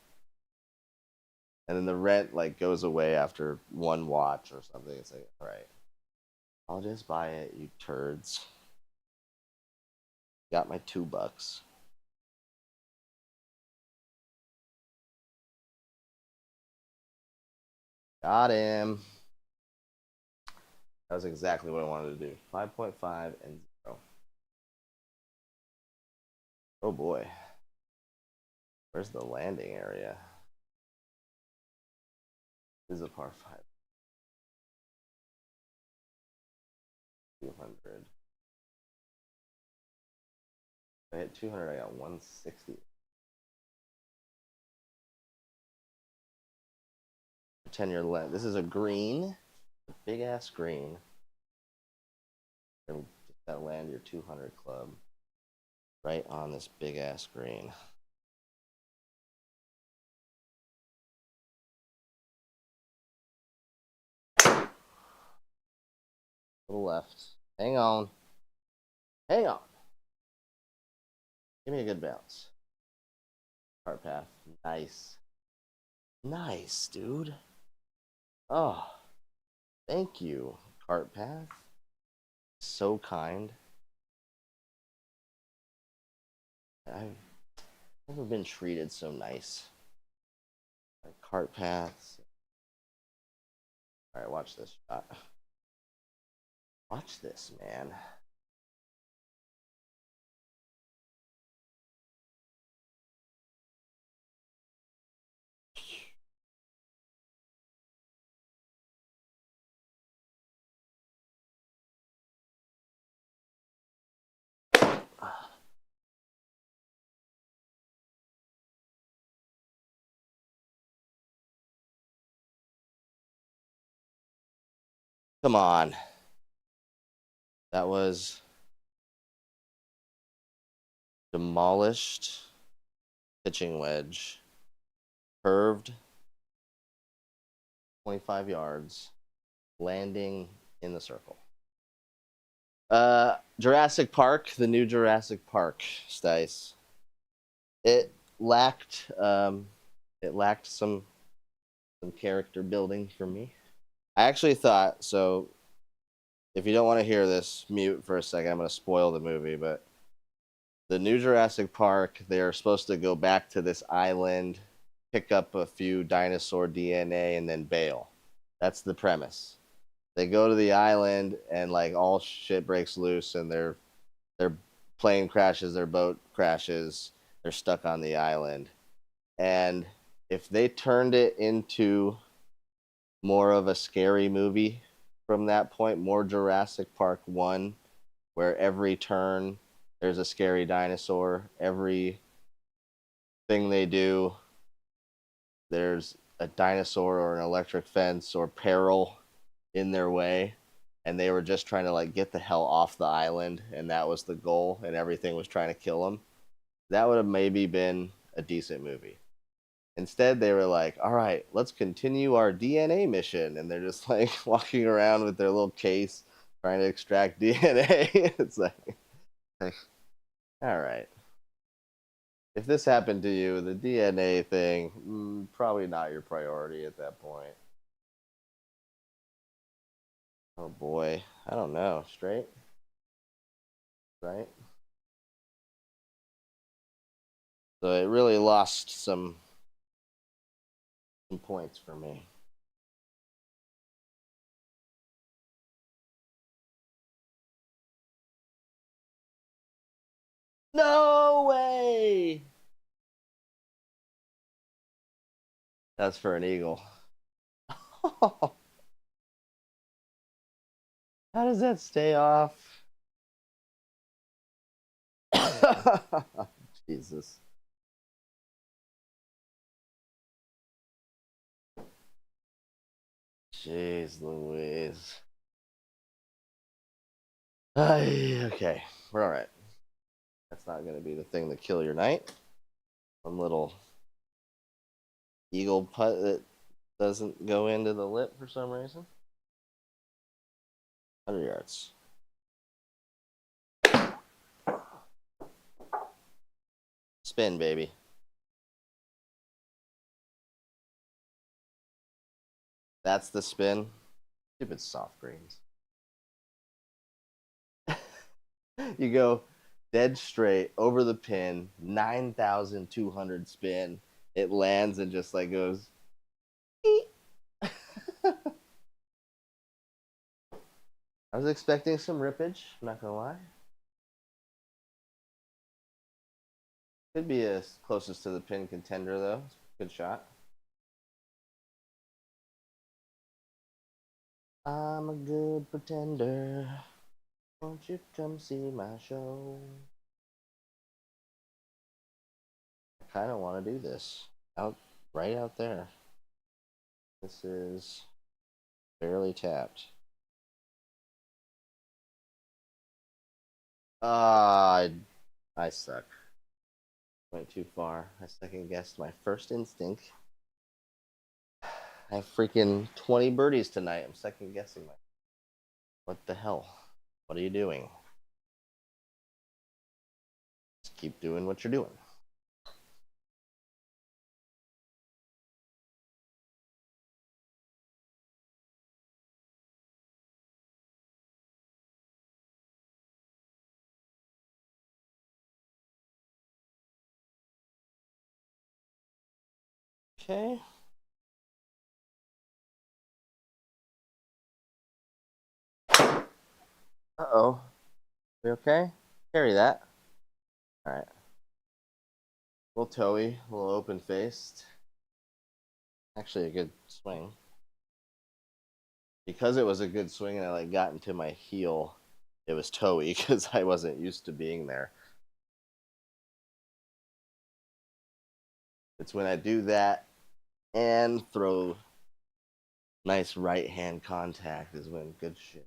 and then the rent like goes away after one watch or something. It's like, all right, I'll just buy it, you turds. Got my $2. Got him. That was exactly what I wanted to do. 5.5 and 0. Oh boy. Where's the landing area? This is a par 5. 200. If I hit 200, I got 160. 10-year length. This is a green. A big ass green. And just gotta land your 200 club right on this big ass green. Little left. Hang on. Hang on. Give me a good bounce. Cart path. Nice. Nice, dude. Oh, thank you, cart path. So kind. I've never been treated so nice. Cart paths. All right, watch this shot. Watch this, man. Come on. That was demolished pitching wedge. Curved 25 yards. Landing in the circle. Jurassic Park, the new Jurassic Park, Stice. It lacked some character building for me. I actually thought, so if you don't want to hear this, mute for a second. I'm going to spoil the movie, but the new Jurassic Park, they're supposed to go back to this island, pick up a few dinosaur DNA, and then bail. That's the premise. They go to the island, and like all shit breaks loose, and their plane crashes, their boat crashes, they're stuck on the island. And if they turned it into more of a scary movie from that point, more Jurassic Park 1, where every turn there's a scary dinosaur, every thing they do there's a dinosaur or an electric fence or peril in their way, and they were just trying to like get the hell off the island, and that was the goal, and everything was trying to kill them, that would have maybe been a decent movie. Instead, they were like, all right, let's continue our DNA mission. And they're just like walking around with their little case trying to extract DNA. It's like, all right. If this happened to you, the DNA thing, probably not your priority at that point. Oh boy, I don't know. Straight? Right? So it really lost some points for me. No way! That's for an eagle. How does that stay off? Jesus. Jeez Louise. Okay, we're all right. That's not going to be the thing to kill your night. One little eagle putt that doesn't go into the lip for some reason. 100 yards. Spin, baby. That's the spin. Stupid soft greens. You go dead straight over the pin, 9,200 spin. It lands and just like goes. I was expecting some rippage, I'm not gonna lie. Could be as closest to the pin contender though. Good shot. I'm a good pretender. Won't you come see my show? I kind of want to do this. Right out there. This is barely tapped. I suck. Went too far. I second guessed my first instinct. I have freaking 20 birdies tonight. I'm second guessing my. What the hell? What are you doing? Just keep doing what you're doing. Okay. Uh-oh. We okay? Carry that. All right. A little toey, a little open-faced. Actually a good swing. Because it was a good swing and I like got into my heel, it was toey because I wasn't used to being there. It's when I do that and throw nice right hand contact is when good shit.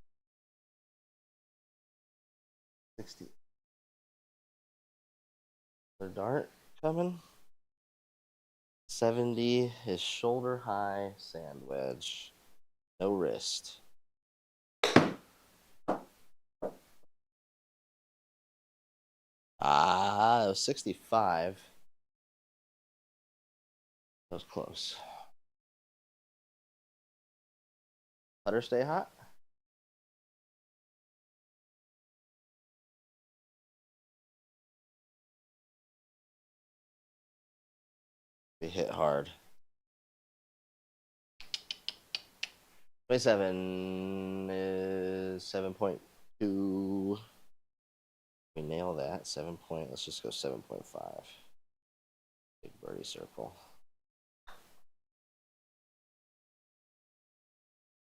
60. The dart coming. 70 is shoulder high sand wedge. No wrist. It was 65. That was close. Putter stay hot? We hit hard. 27 is 7.2. We nail that. 7 point. Let's just go 7.5. Big birdie circle.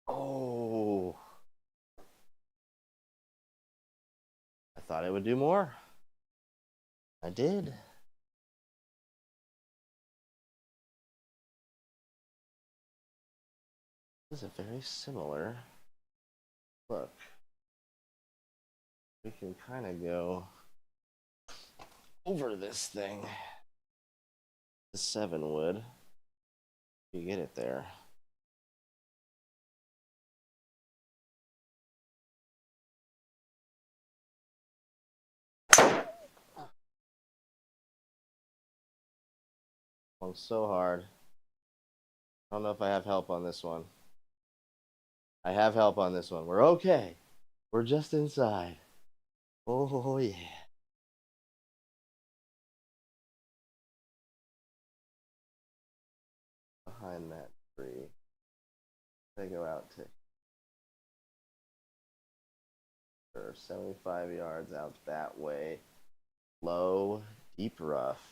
Oh. I thought it would do more. I did. This is a very similar look. We can kind of go over this thing. The 7 would. If you get it there. So hard. I don't know if I have help on this one. I have help on this one. We're okay. We're just inside. Oh, yeah. Behind that tree. They go out to 75 yards out that way. Low, deep rough.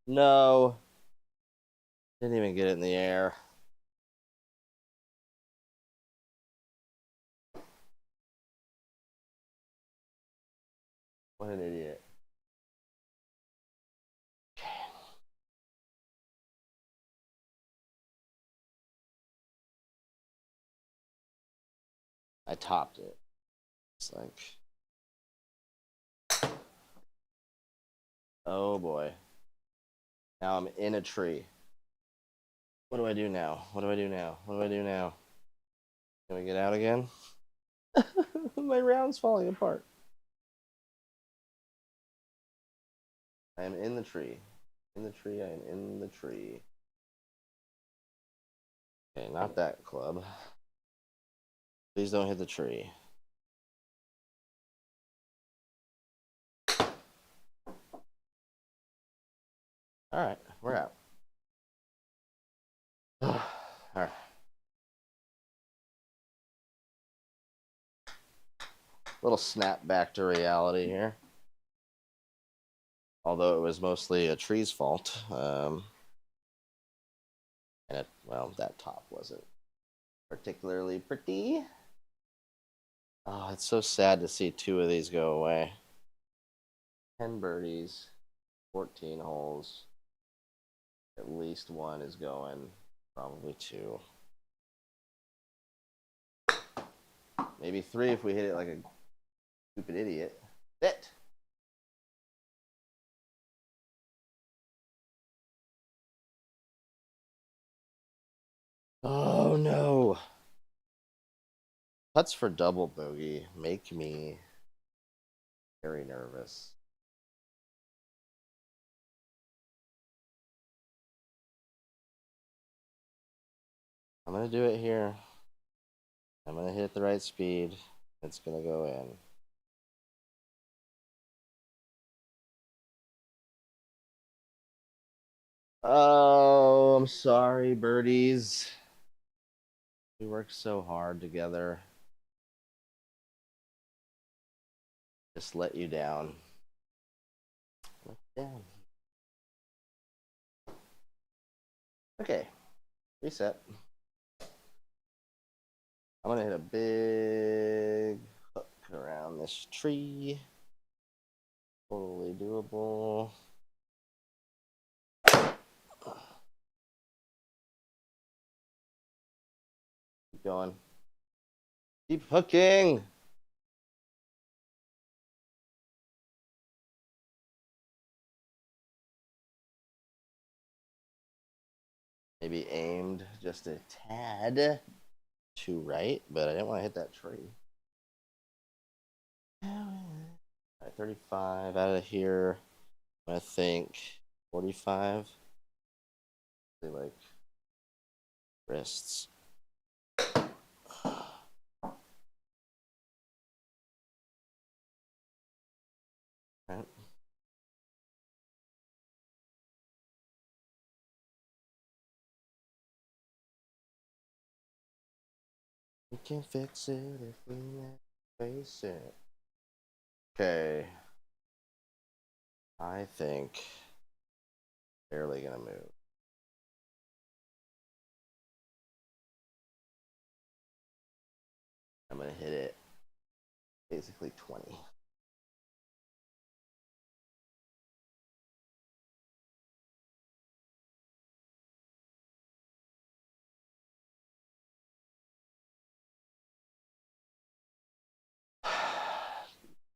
No. Didn't even get it in the air. What an idiot. I topped it. It's like, oh boy. Now I'm in a tree. What do I do now? What do I do now? What do I do now? Can we get out again? My round's falling apart. I am in the tree. In the tree, I am in the tree. Okay, not that club. Please don't hit the tree. All right, we're out. All right. Little snap back to reality here. Although it was mostly a tree's fault. And well, that top wasn't particularly pretty. Oh, it's so sad to see 2 of these go away. 10 birdies, 14 holes. At least 1 is going, probably 2. Maybe 3 if we hit it like a stupid idiot. Sit! Oh no! Putts for double bogey make me very nervous. I'm gonna do it here. I'm gonna hit the right speed. It's gonna go in. Oh, I'm sorry, birdies. We worked so hard together. Just let you down. Let you down. Okay, reset. I'm gonna hit a big hook around this tree. Totally doable. Keep going. Keep hooking. Maybe aimed just a tad to right, but I didn't want to hit that tree. All right, 35 out of here. I think 45. They like wrists. Right. We can fix it if we face it. Okay. I think barely gonna move. I'm gonna hit it basically 20.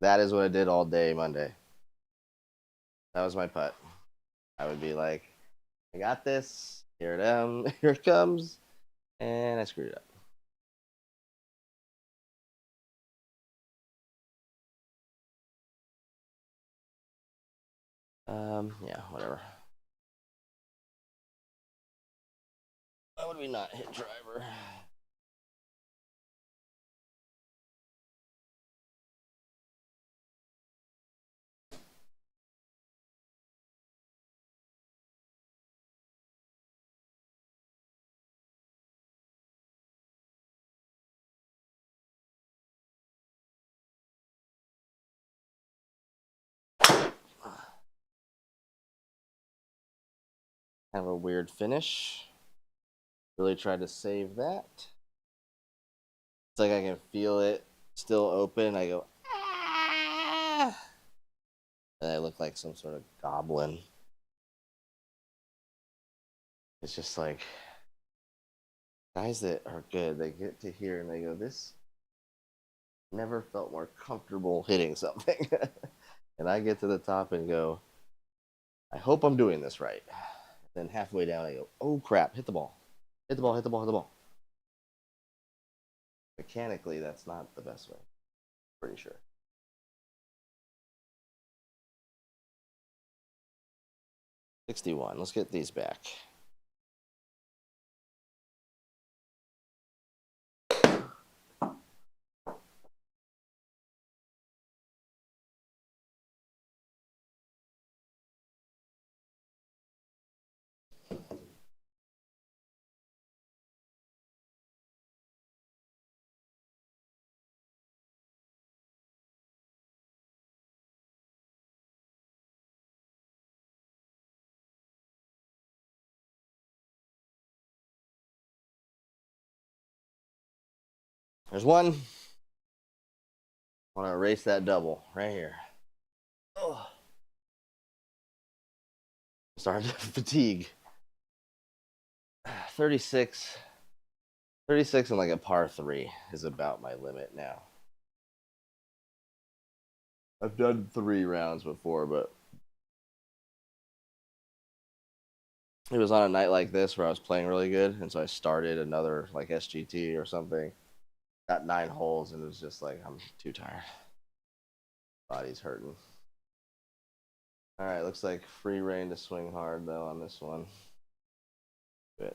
That is what I did all day Monday. That was my putt. I would be like, I got this. Here it comes. And I screwed it up. Yeah, whatever. Why would we not hit driver? Have a weird finish. Really tried to save that. It's like I can feel it still open. I go, ah! And I look like some sort of goblin. It's just like guys that are good, they get to here and they go, this never felt more comfortable hitting something. And I get to the top and go, I hope I'm doing this right. Then halfway down, I go, oh crap, hit the ball. Hit the ball, hit the ball, hit the ball. Mechanically, that's not the best way. Pretty sure. $61. Let's get these back. There's one. I want to erase that double right here. Oh. Starting to fatigue. 36. 36 and like a par 3 is about my limit now. I've done 3 rounds before, but it was on a night like this where I was playing really good, and so I started another like SGT or something. Got 9 holes, and it was just like, I'm too tired. Body's hurting. All right, looks like free reign to swing hard though on this one. Good.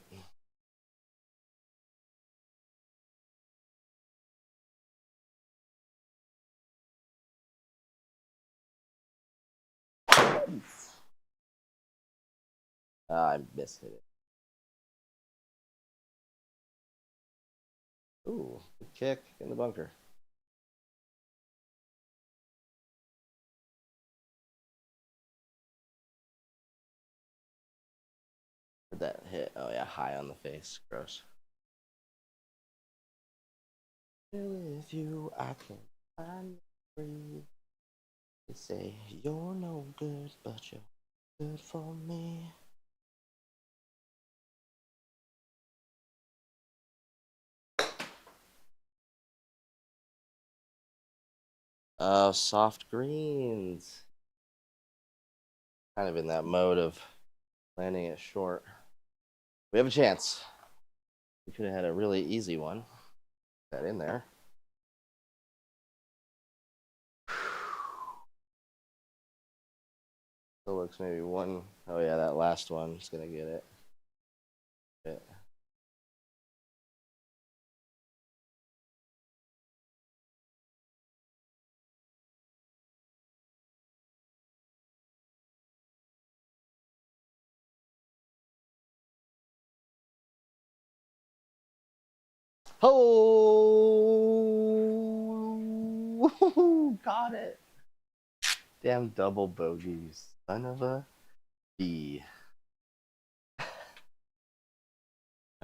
I missed it. Ooh, good kick in the bunker. Where'd that hit? Oh yeah, high on the face. Gross. With you, I can find breathe. They say you're no good, but you're good for me. Soft greens. Kind of in that mode of landing it short. We have a chance. We could have had a really easy one. That in there. Still looks maybe one. Oh yeah, that last one's gonna get it. Oh, got it. Damn double bogeys. Son of a B.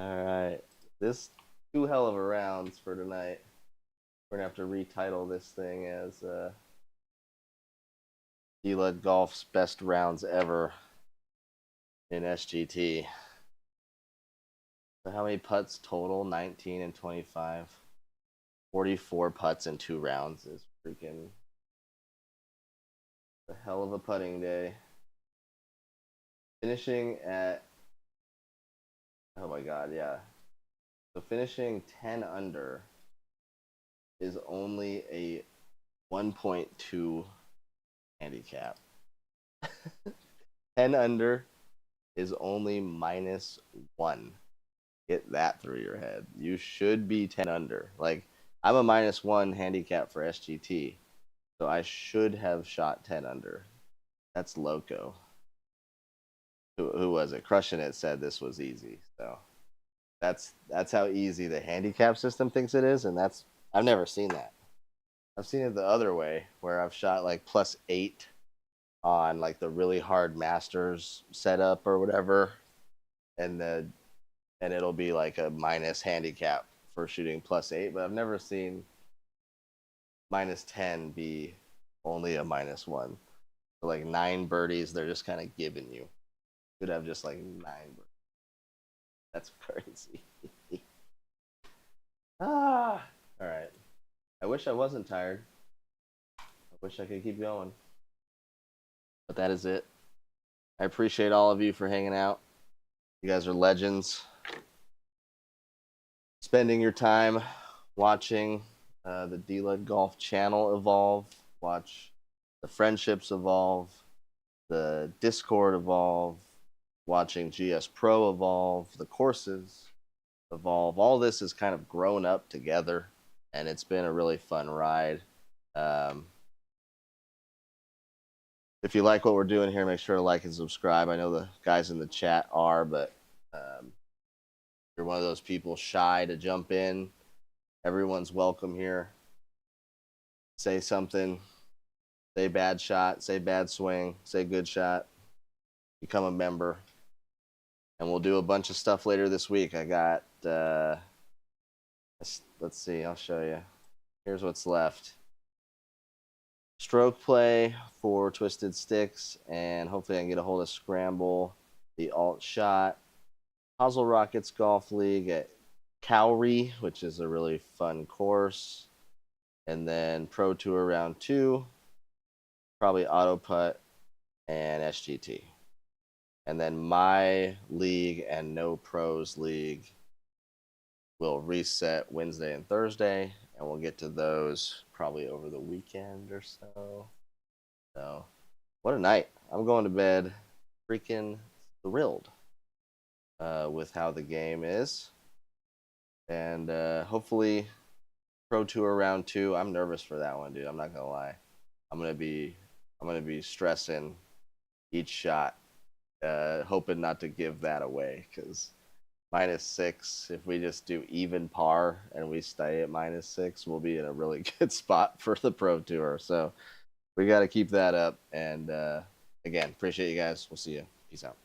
Alright. This 2 hell of a rounds for tonight. We're gonna have to retitle this thing as D-Lud Golf's best rounds ever in SGT. So how many putts total? 19 and 25. 44 putts in 2 rounds is freaking a hell of a putting day. Finishing at, oh my god, yeah. So finishing 10 under is only a 1.2 handicap. 10 under is only -1. Get that through your head. You should be 10 under. Like, I'm a -1 handicap for SGT, so I should have shot 10 under. That's loco. Who was it? Crushing It said this was easy. So that's how easy the handicap system thinks it is, and I've never seen that. I've seen it the other way, where I've shot like +8 on like the really hard Masters setup or whatever, and it'll be like a minus handicap for shooting +8. But I've never seen -10 be only a -1. So like 9 birdies, they're just kind of giving you. Could have just like 9 birdies. That's crazy. All right. I wish I wasn't tired. I wish I could keep going. But that is it. I appreciate all of you for hanging out. You guys are legends. Spending your time watching the D-Lud Golf channel evolve, watch the friendships evolve, the Discord evolve, watching GS Pro evolve, the courses evolve. All this has kind of grown up together, and it's been a really fun ride. If you like what we're doing here, make sure to like and subscribe. I know the guys in the chat are, but if you're one of those people shy to jump in, everyone's welcome here. Say something. Say bad shot. Say bad swing. Say good shot. Become a member. And we'll do a bunch of stuff later this week. I got, let's see, I'll show you. Here's what's left. Stroke play for Twisted Sticks, and hopefully I can get a hold of Scramble, the alt shot. Puzzle Rockets Golf League at Callaway, which is a really fun course. And then Pro Tour round 2, probably Auto Putt and SGT. And then my league and No Pros League will reset Wednesday and Thursday, and we'll get to those probably over the weekend or so. So, what a night. I'm going to bed freaking thrilled with how the game is. And hopefully Pro Tour round 2. I'm nervous for that one, dude. I'm not gonna lie. I'm gonna be stressing each shot, hoping not to give that away, because -6, if we just do even par and we stay at -6, we'll be in a really good spot for the Pro Tour. So we got to keep that up. And again, appreciate you guys. We'll see you. Peace out.